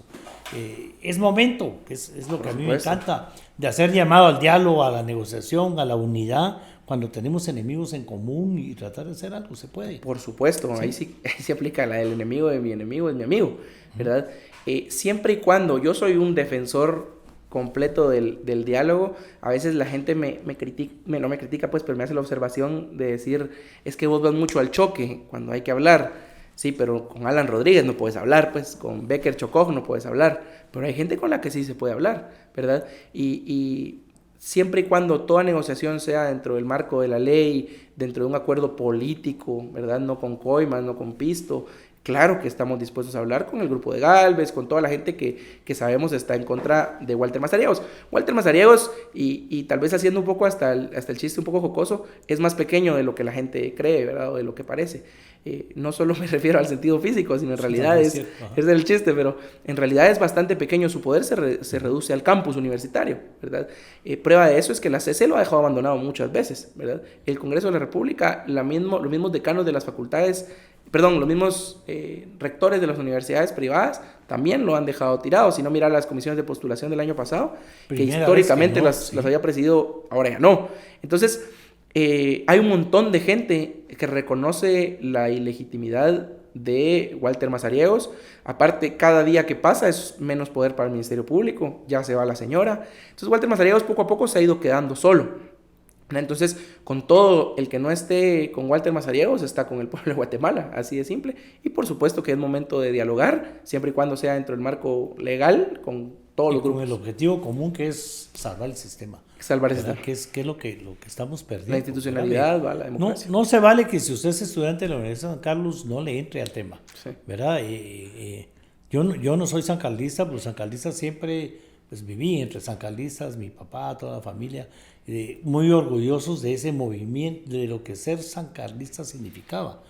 Es momento, es lo que a mí me encanta, de hacer llamado al diálogo, a la negociación, a la unidad, cuando tenemos enemigos en común, y tratar de hacer algo, se puede. Por supuesto, ¿sí? Ahí sí aplica la del enemigo de mi enemigo es mi amigo, ¿verdad? Siempre y cuando yo soy un defensor completo del diálogo, a veces la gente no me critica, pues, pero me hace la observación de decir, es que vos vas mucho al choque cuando hay que hablar. Sí, pero con Alan Rodríguez no puedes hablar, pues, con Becker Chocó no puedes hablar, pero hay gente con la que sí se puede hablar, ¿verdad? Y siempre y cuando toda negociación sea dentro del marco de la ley, dentro de un acuerdo político, ¿verdad? No con coimas, no con pisto. Claro que estamos dispuestos a hablar con el grupo de Galvez, con toda la gente que sabemos está en contra de Walter Mazariegos. Walter Mazariegos, y tal vez haciendo un poco hasta el chiste un poco jocoso, es más pequeño de lo que la gente cree, ¿verdad? O de lo que parece. No solo me refiero al sentido físico, sino en realidad es el chiste, pero en realidad es bastante pequeño. Su poder se reduce al campus universitario, ¿verdad? Prueba de eso es que la CC lo ha dejado abandonado muchas veces, ¿verdad? El Congreso de la República, los mismos decanos de las facultades, los mismos rectores de las universidades privadas también lo han dejado tirado. Si no, mira las comisiones de postulación del año pasado, que históricamente las había presidido, ahora ya no. Entonces, hay un montón de gente que reconoce la ilegitimidad de Walter Mazariegos. Aparte, cada día que pasa es menos poder para el Ministerio Público, ya se va la señora. Entonces, Walter Mazariegos poco a poco se ha ido quedando solo. Entonces, con todo el que no esté con Walter Mazariegos está con el pueblo de Guatemala, así de simple. Y por supuesto que es momento de dialogar, siempre y cuando sea dentro del marco legal, con todos los grupos. Con el objetivo común, que es salvar el sistema. Salvar el sistema. Que es lo que estamos perdiendo. La institucionalidad, la democracia. No se vale que si usted es estudiante de la Universidad de San Carlos no le entre al tema. Sí. ¿Verdad? Yo no soy sancardista, pero sancardista siempre, pues viví entre sancardistas, mi papá, toda la familia, muy orgullosos de ese movimiento, de lo que ser sancardista significaba.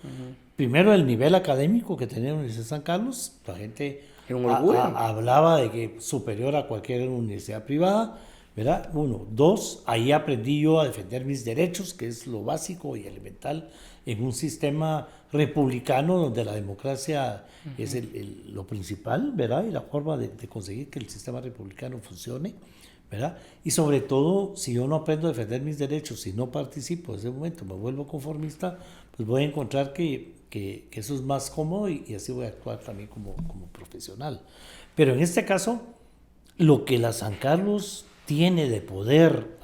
Primero, el nivel académico que tenía la Universidad de San Carlos, la gente hablaba de que superior a cualquier universidad privada, ¿verdad? 1. 2, ahí aprendí yo a defender mis derechos, que es lo básico y elemental en un sistema republicano donde la democracia es lo principal, ¿verdad? Y la forma de conseguir que el sistema republicano funcione, ¿verdad? Y sobre todo, si yo no aprendo a defender mis derechos, si no participo en ese momento, me vuelvo conformista, pues voy a encontrar que eso es más cómodo y así voy a actuar también como profesional. Pero en este caso, lo que la San Carlos tiene de poder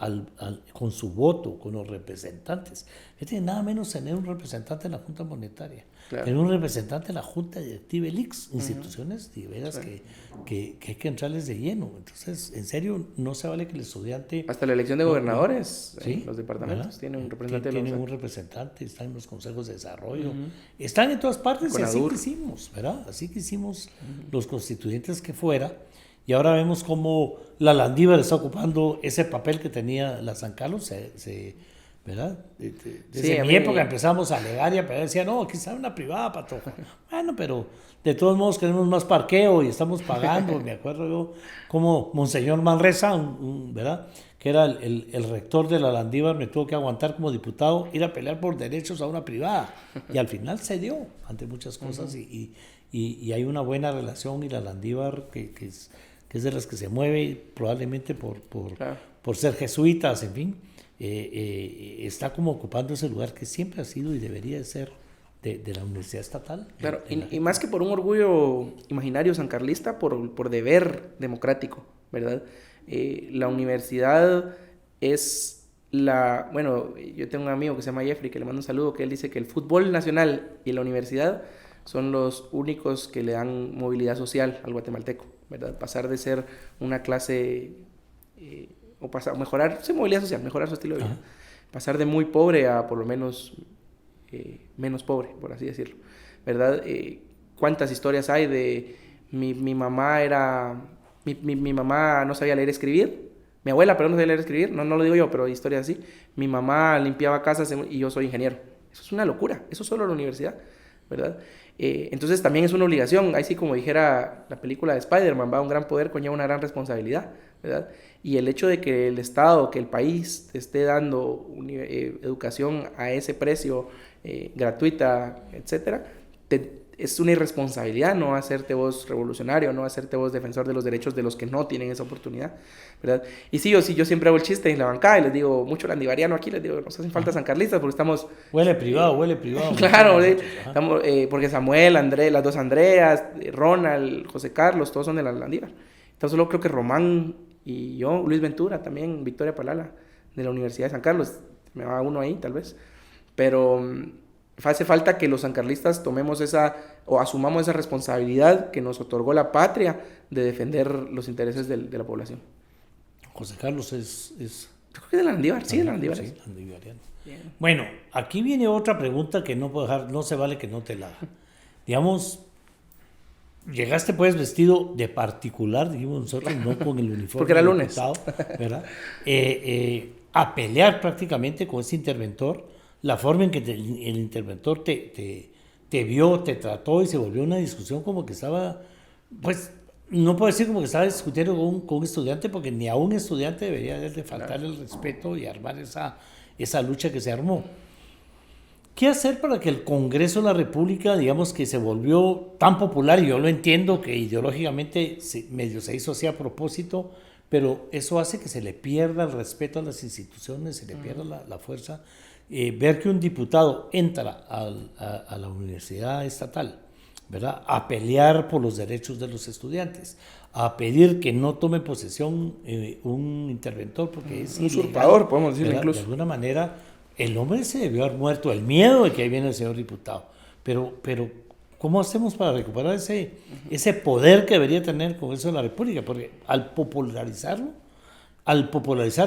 con su voto, con los representantes. Que tiene nada menos tener un representante en la Junta Monetaria, Claro. tener un representante en la Junta Directiva del ICS, instituciones diversas que hay que entrarles de lleno. Entonces, en serio, no se vale que el estudiante... Hasta la elección de gobernadores ¿Sí? en los departamentos ¿verdad? tienen un representante. Tienen un representante, están en los consejos de desarrollo, están en todas partes y así Conadur. quisimos, ¿verdad? Así quisimos los constituyentes que fuera. Y ahora vemos cómo la Landívar está ocupando ese papel que tenía la San Carlos, ¿verdad? Desde Sí, mi época empezamos a alegar y a pelear, decía, no, aquí está una privada, Patoja. Bueno, pero de todos modos queremos más parqueo y estamos pagando. Me acuerdo yo como Monseñor Manresa, ¿verdad? Que era el rector de la Landívar, me tuvo que aguantar como diputado, ir a pelear por derechos a una privada. Y al final se dio ante muchas cosas y hay una buena relación y la Landívar que es de las que se mueve probablemente Claro. por ser jesuitas, en fin, está como ocupando ese lugar que siempre ha sido y debería de ser de la Universidad Estatal. Claro, y más que por un orgullo imaginario sancarlista, por deber democrático, ¿verdad? La universidad es bueno, yo tengo un amigo que se llama Jeffrey, que le mando un saludo, que él dice que el fútbol nacional y la universidad son los únicos que le dan movilidad social al guatemalteco, ¿verdad? Pasar de ser una clase, mejorar su movilidad social, mejorar su estilo de vida. Pasar de muy pobre a por lo menos menos pobre, por así decirlo, ¿verdad? ¿Cuántas historias hay de mi mamá era... Mi mamá no sabía leer y escribir, mi abuela, pero no sabía leer y escribir, no lo digo yo, pero historias así. Mi mamá limpiaba casas y yo soy ingeniero. Eso es una locura, eso solo la universidad, ¿verdad? Entonces también es una obligación, ahí sí como dijera la película de Spider-Man, un gran poder conlleva una gran responsabilidad, ¿verdad? Y el hecho de que el Estado, que el país te esté dando educación a ese precio, gratuita, etcétera, es una irresponsabilidad no hacerte vos revolucionario, no hacerte vos defensor de los derechos de los que no tienen esa oportunidad, ¿verdad? Y sí, yo siempre hago el chiste en la bancada y les digo, mucho landivariano aquí, les digo, nos hacen falta sancarlistas porque estamos... Huele privado. Claro, estamos, porque Samuel, las dos Andreas, Ronald, José Carlos, todos son de la Landívar. Entonces solo creo que Román y yo, Luis Ventura también, Victoria Palala, de la Universidad de San Carlos, me va uno ahí tal vez, pero... hace falta que los sancarlistas tomemos o asumamos esa responsabilidad que nos otorgó la patria de defender los intereses de la población. José Carlos es... Yo creo que es de la Landívar, sí, de la Landívar. Sí, landivariano. Bueno, aquí viene otra pregunta que no puedo dejar, no se vale que no te la haga. Digamos, llegaste pues vestido de particular, dijimos nosotros, no con el uniforme. Porque era lunes. Diputado, ¿verdad? A pelear prácticamente con ese interventor. La forma en que el interventor te vio, te trató y se volvió una discusión como que estaba, pues, no puedo decir como que estaba discutiendo con un estudiante, porque ni a un estudiante debería de faltar el respeto y armar esa lucha que se armó. ¿Qué hacer para que el Congreso de la República, digamos que se volvió tan popular, y yo lo entiendo que ideológicamente medio se hizo así a propósito, pero eso hace que se le pierda el respeto a las instituciones, se le pierda la fuerza? Ver que un diputado entra a la universidad estatal, ¿verdad?, a pelear por los derechos de los estudiantes, a pedir que no tome posesión un interventor porque es usurpador, ilegal, podemos decirlo, ¿verdad? incluso. De alguna manera, el hombre se debió haber muerto, el miedo de que ahí viene el señor diputado. Pero ¿cómo hacemos para recuperar ese poder que debería tener el Congreso de la República? Porque al popularizar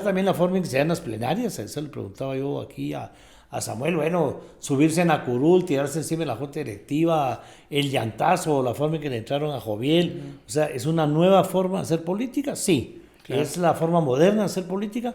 también la forma en que se dan las plenarias, eso le preguntaba yo aquí a Samuel, bueno, subirse en la curul, tirarse encima de la junta directiva, el llantazo, la forma en que le entraron a Joviel, o sea, ¿es una nueva forma de hacer política? Sí, claro. Es la forma moderna de hacer política,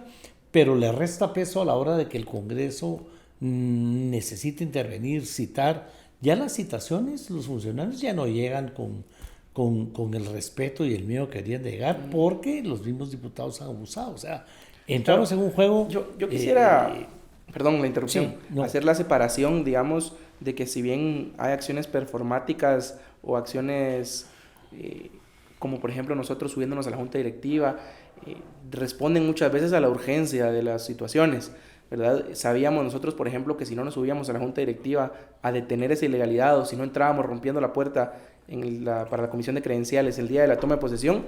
pero le resta peso a la hora de que el Congreso necesita intervenir, citar. Ya las citaciones, los funcionarios ya no llegan con el respeto y el miedo que querían de llegar, porque los mismos diputados han abusado. O sea, entramos en un juego... Yo quisiera, perdón la interrupción, sí, no. hacer la separación, digamos, de que si bien hay acciones performáticas o acciones como por ejemplo nosotros subiéndonos a la junta directiva, responden muchas veces a la urgencia de las situaciones, ¿verdad? Sabíamos nosotros, por ejemplo, que si no nos subíamos a la junta directiva a detener esa ilegalidad, o si no entrábamos rompiendo la puerta para la comisión de credenciales el día de la toma de posesión,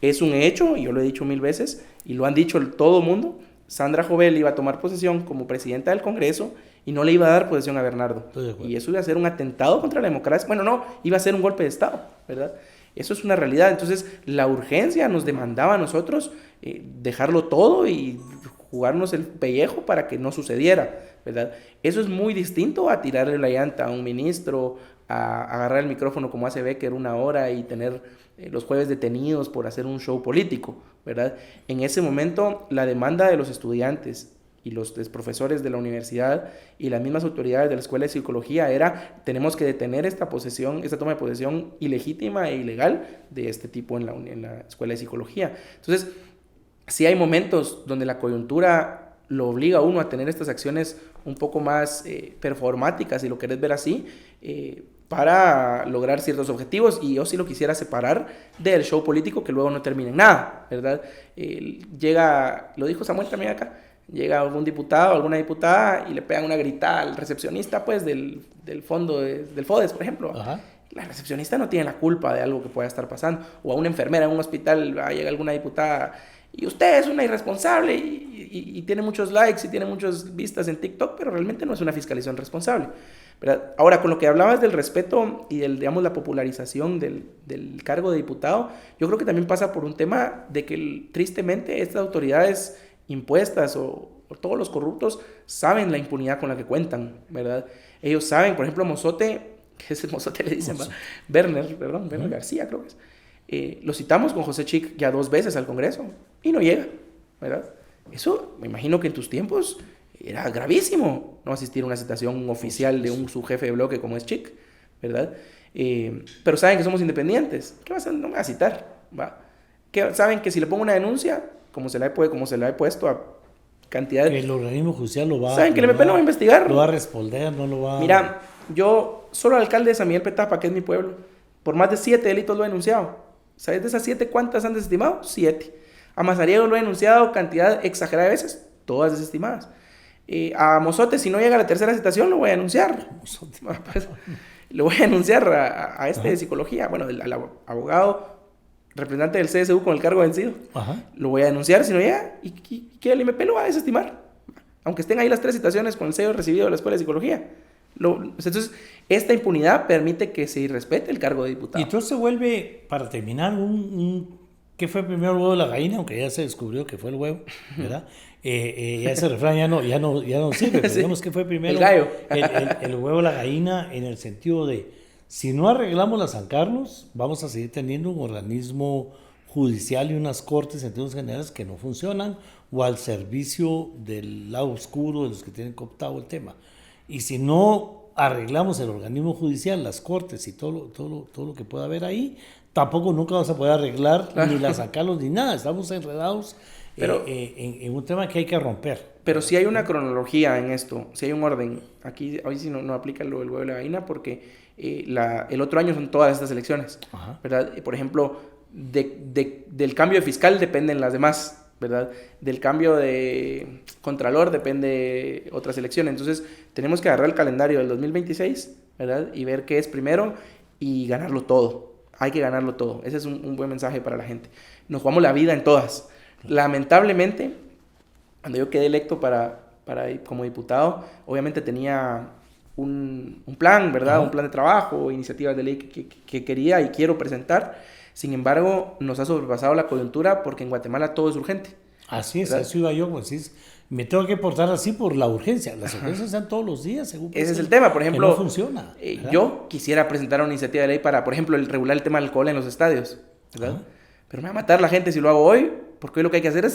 Es un hecho, y yo lo he dicho 1000 veces, y lo han dicho todo el mundo, Sandra Jovel iba a tomar posesión como presidenta del Congreso y no le iba a dar posesión a Bernardo. Y eso iba a ser un atentado contra la democracia. Bueno, no, iba a ser un golpe de Estado, ¿verdad? Eso es una realidad. Entonces, la urgencia nos demandaba a nosotros dejarlo todo y jugarnos el pellejo para que no sucediera, ¿verdad? Eso es muy distinto a tirarle la llanta a un ministro, a agarrar el micrófono como hace Becker 1 hora y tener los jueves detenidos por hacer un show político, ¿verdad? En ese momento, la demanda de los estudiantes y los profesores de la universidad y las mismas autoridades de la Escuela de Psicología era: tenemos que detener esta toma de posesión ilegítima e ilegal de este tipo en la Escuela de Psicología. Entonces, sí hay momentos donde la coyuntura lo obliga a uno a tener estas acciones un poco más performáticas, si lo querés ver así, para lograr ciertos objetivos, y yo sí lo quisiera separar del show político que luego no termina en nada, ¿verdad? Llega, lo dijo Samuel también acá, llega algún diputado, alguna diputada y le pegan una gritada al recepcionista, pues, del fondo, del FODES, por ejemplo. Ajá. La recepcionista no tiene la culpa de algo que pueda estar pasando. O a una enfermera en un hospital llega alguna diputada y usted es una irresponsable y tiene muchos likes y tiene muchas vistas en TikTok, pero realmente no es una fiscalización responsable, ¿verdad? Ahora, con lo que hablabas del respeto y digamos, la popularización del cargo de diputado, yo creo que también pasa por un tema de que tristemente estas autoridades impuestas o todos los corruptos saben la impunidad con la que cuentan, ¿verdad? Ellos saben, por ejemplo, Mozote, que ese Mozote le dicen, Werner García, creo que es. Lo citamos con José Chic ya 2 veces al Congreso y no llega, ¿verdad? Eso, me imagino que en tus tiempos era gravísimo no asistir a una citación oficial de un subjefe de bloque como es Chic, ¿verdad? Pero saben que somos independientes. ¿Qué va a hacer? No me va a citar, ¿va? Saben que si le pongo una denuncia, como se la he puesto a cantidad de... El organismo judicial lo va... Saben que el MP no va a investigar. Lo va a responder, no lo va a... Mira, yo, solo el alcalde de San Miguel Petapa, que es mi pueblo, por más de 7 delitos lo he denunciado. ¿Sabes de esas 7 cuántas han desestimado? 7. A Mazariego lo he denunciado cantidad exagerada de veces, todas desestimadas. A Mozote, si no llega a la 3ª citación, lo voy a denunciar. Pues, lo voy a denunciar a este de psicología, bueno, al abogado representante del CSU con el cargo vencido. Ajá. Lo voy a denunciar si no llega y que el MP lo va a desestimar, aunque estén ahí las 3 citaciones con el sello recibido de la Escuela de Psicología. Entonces, esta impunidad permite que se irrespete el cargo de diputado. Y entonces se vuelve, para terminar, ¿qué fue primero, el huevo o la gallina? Aunque ya se descubrió que fue el huevo, ¿verdad? Ya ese refrán ya no sirve, pero digamos que fue primero el gallo. el huevo o la gallina, en el sentido de, si no arreglamos la San Carlos, vamos a seguir teniendo un organismo judicial y unas cortes en términos generales que no funcionan, o al servicio del lado oscuro de los que tienen cooptado el tema. Y si no arreglamos el organismo judicial, las cortes y todo lo que pueda haber ahí, tampoco nunca vamos a poder arreglar ni la San Carlos ni nada. Estamos enredados en un tema que hay que romper. Pero sí hay una cronología en esto, sí hay un orden. Aquí hoy sí no aplica lo del huevo y la gallina, porque el otro año son todas estas elecciones, ¿verdad? Por ejemplo, del cambio de fiscal dependen las demás, ¿verdad? Del cambio de contralor depende otras elecciones. Entonces tenemos que agarrar el calendario del 2026, ¿verdad? Y ver qué es primero y ganarlo todo. Hay que ganarlo todo. Ese es un buen mensaje para la gente. Nos jugamos la vida en todas. Lamentablemente, cuando yo quedé electo como diputado, obviamente tenía un plan, ¿verdad? Un plan de trabajo, iniciativas de ley que quería y quiero presentar. Sin embargo, nos ha sobrepasado la coyuntura porque en Guatemala todo es urgente. Así es, eso iba yo, pues me tengo que portar así por la urgencia. Las urgencias están todos los días, según ese es el tema, por ejemplo. No funciona. Yo quisiera presentar una iniciativa de ley para, por ejemplo, regular el tema del alcohol en los estadios, ¿verdad? Pero me va a matar la gente si lo hago hoy, porque hoy lo que hay que hacer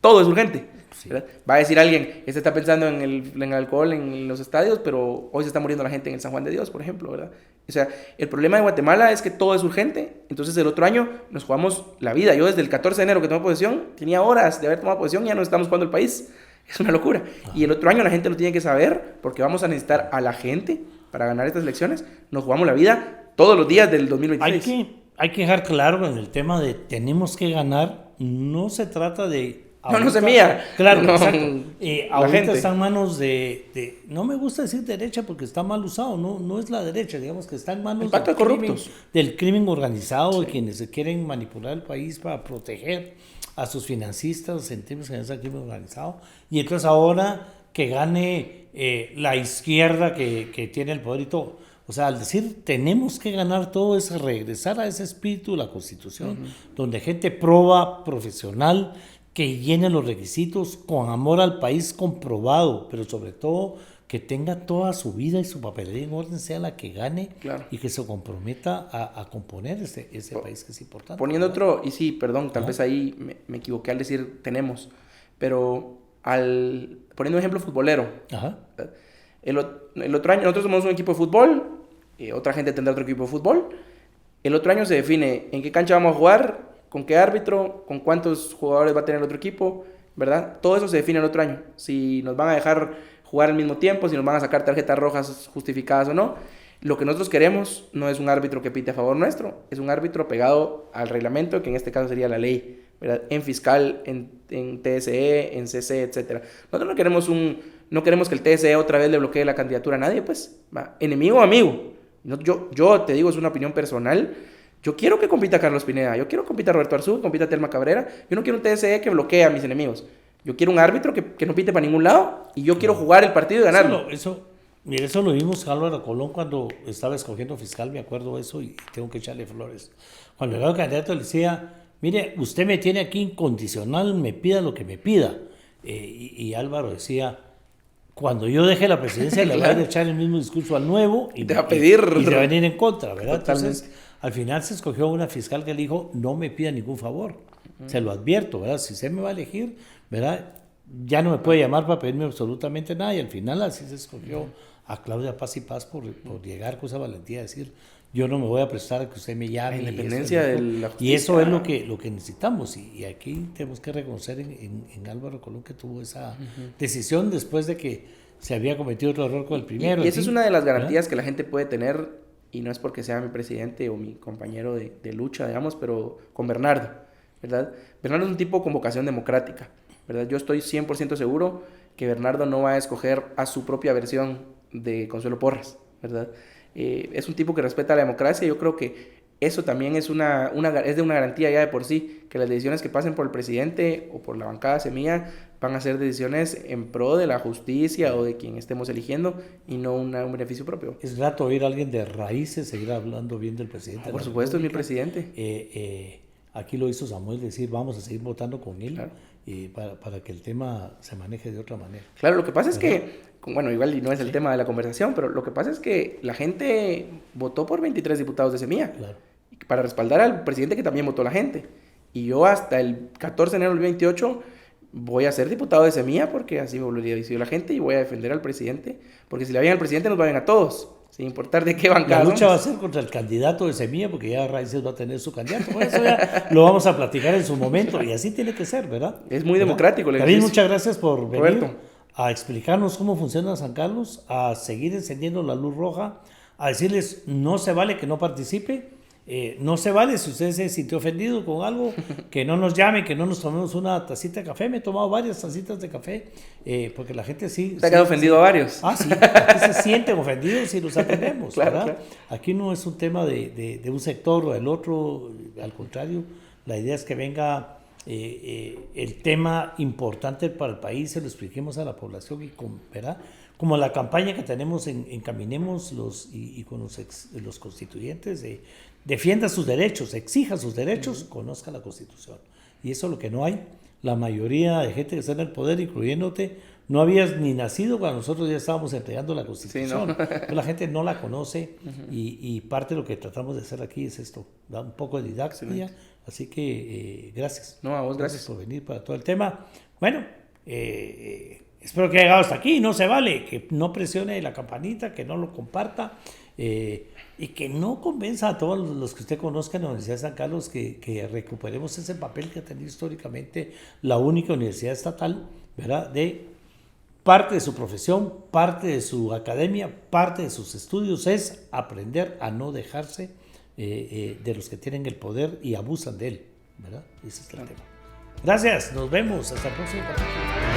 todo es urgente. Sí. Va a decir alguien, está pensando en el alcohol en los estadios, pero hoy se está muriendo la gente en el San Juan de Dios, por ejemplo, ¿verdad? O sea, el problema de Guatemala es que todo es urgente, entonces el otro año nos jugamos la vida. Yo desde el 14 de enero que tomé posesión, tenía horas de haber tomado posesión y ya nos estamos jugando el país. Es una locura. Y el otro año la gente lo tiene que saber, porque vamos a necesitar a la gente para ganar estas elecciones. Nos jugamos la vida todos los días del 2026. Hay que dejar claro en el tema de tenemos que ganar, no se trata de No semilla. Claro, no, exacto. la Ahorita gente. están en manos no me gusta decir derecha porque está mal usado, no es la derecha, digamos que está en manos El pacto de corruptos. del crimen organizado, de quienes se quieren manipular el país para proteger a sus financistas en términos generales del crimen organizado. Y entonces ahora que gane la izquierda que tiene el poder y todo. O sea, al decir tenemos que ganar todo es regresar a ese espíritu de la Constitución, donde gente proba, profesional, que llene los requisitos con amor al país comprobado, pero sobre todo que tenga toda su vida y su papelería en orden, sea la que gane, Claro. y que se comprometa a componer ese país que es importante. Poniendo ¿verdad? otro, y sí, perdón, tal vez ahí me equivoqué al decir tenemos, pero poniendo un ejemplo futbolero, Ajá. el otro año nosotros somos un equipo de fútbol, otra gente tendrá otro equipo de fútbol, el otro año se define en qué cancha vamos a jugar, con qué árbitro, con cuántos jugadores va a tener el otro equipo, ¿verdad? Todo eso se define el otro año, si nos van a dejar jugar al mismo tiempo, si nos van a sacar tarjetas rojas justificadas o no. Lo que nosotros queremos no es un árbitro que pite a favor nuestro, es un árbitro pegado al reglamento, que en este caso sería la ley, ¿verdad? En fiscal, en TSE, en CC, etc. Nosotros no queremos que el TSE otra vez le bloquee la candidatura a nadie, pues, va, enemigo o amigo. Yo te digo, es una opinión personal. Yo quiero que compita Carlos Pineda, yo quiero que compita Roberto Arzú, compita Telma Cabrera. Yo no quiero un TSE que bloquee a mis enemigos. Yo quiero un árbitro que no pite para ningún lado y yo quiero jugar el partido y ganarlo. Mire, eso lo vimos Álvaro Colón cuando estaba escogiendo fiscal, me acuerdo de eso y tengo que echarle flores. Cuando el candidato le decía, mire, usted me tiene aquí incondicional, me pida lo que me pida. Y Álvaro decía, cuando yo deje la presidencia le voy a echar el mismo discurso al nuevo y te va a pedir. Y te va a venir en contra, ¿verdad? Totalmente. Entonces, al final se escogió una fiscal que le dijo, no me pida ningún favor. Se lo advierto, ¿verdad? Si usted me va a elegir, ¿verdad? Ya no me puede llamar para pedirme absolutamente nada. Y al final así se escogió a Claudia Paz y Paz por llegar con esa valentía de decir, yo no me voy a prestar a que usted me llame. La independencia de la justicia. Y eso es lo que necesitamos. Y aquí tenemos que reconocer en Álvaro Colón que tuvo esa decisión después de que se había cometido otro error con el primero. Y esa es una de las garantías que la gente puede tener, y no es porque sea mi presidente o mi compañero de lucha, digamos, pero con Bernardo, ¿verdad? Bernardo es un tipo con vocación democrática, ¿verdad? Yo estoy 100% seguro que Bernardo no va a escoger a su propia versión de Consuelo Porras, ¿verdad? Es un tipo que respeta la democracia. Yo creo que eso también es es de una garantía ya de por sí, que las decisiones que pasen por el presidente o por la bancada Semilla van a ser decisiones en pro de la justicia o de quien estemos eligiendo y no un beneficio propio. Es grato oír a alguien de raíces seguir hablando bien del presidente. Por supuesto, es mi presidente. Aquí lo hizo Samuel decir, vamos a seguir votando con él, Claro. para que el tema se maneje de otra manera. Claro, lo que pasa es que, bueno, igual y no es el tema de la conversación, pero lo que pasa es que la gente votó por 23 diputados de Semilla, Claro. para respaldar al presidente que también votó la gente. Y yo hasta el 14 de enero del 28 voy a ser diputado de Semilla porque así me lo decidió la gente, y voy a defender al presidente, porque si le vayan al presidente nos vayan a todos, sin importar de qué bancada. La lucha va a ser contra el candidato de Semilla, porque ya Raíces va a tener su candidato. Bueno, eso ya lo vamos a platicar en su momento, y así tiene que ser, ¿verdad? Es muy democrático. David, muchas gracias por venir, Roberto, a explicarnos cómo funciona San Carlos, a seguir encendiendo la luz roja, a decirles no se vale que no participe. No se vale si usted se sintió ofendido con algo, que no nos llame, que no nos tomemos una tacita de café. Me he tomado varias tacitas de café, porque la gente sí... ¿te ha quedado ofendido a varios? Ah, sí, aquí se sienten ofendidos y los atendemos, Claro, ¿verdad? claro. Aquí no es un tema de un sector o del otro, al contrario, la idea es que venga el tema importante para el país, se lo expliquemos a la población, y ¿verdad? Como la campaña que tenemos en Caminemos y con los constituyentes, defienda sus derechos, exija sus derechos, conozca la Constitución. Y eso es lo que no hay. La mayoría de gente que está en el poder, incluyéndote, no habías ni nacido cuando nosotros ya estábamos entregando la Constitución. Sí, ¿no? La gente no la conoce, y parte de lo que tratamos de hacer aquí es esto, dar un poco de didáctica. Así que gracias. No, a vos gracias por venir para todo el tema. Bueno, espero que haya llegado hasta aquí. No se vale que no presione la campanita, que no lo comparta, y que no convenza a todos los que usted conozca en la Universidad de San Carlos que recuperemos ese papel que ha tenido históricamente la única universidad estatal, ¿verdad? De parte de su profesión, parte de su academia, parte de sus estudios es aprender a no dejarse de los que tienen el poder y abusan de él, ¿verdad? Ese es el tema. Gracias, nos vemos, hasta el próximo capítulo.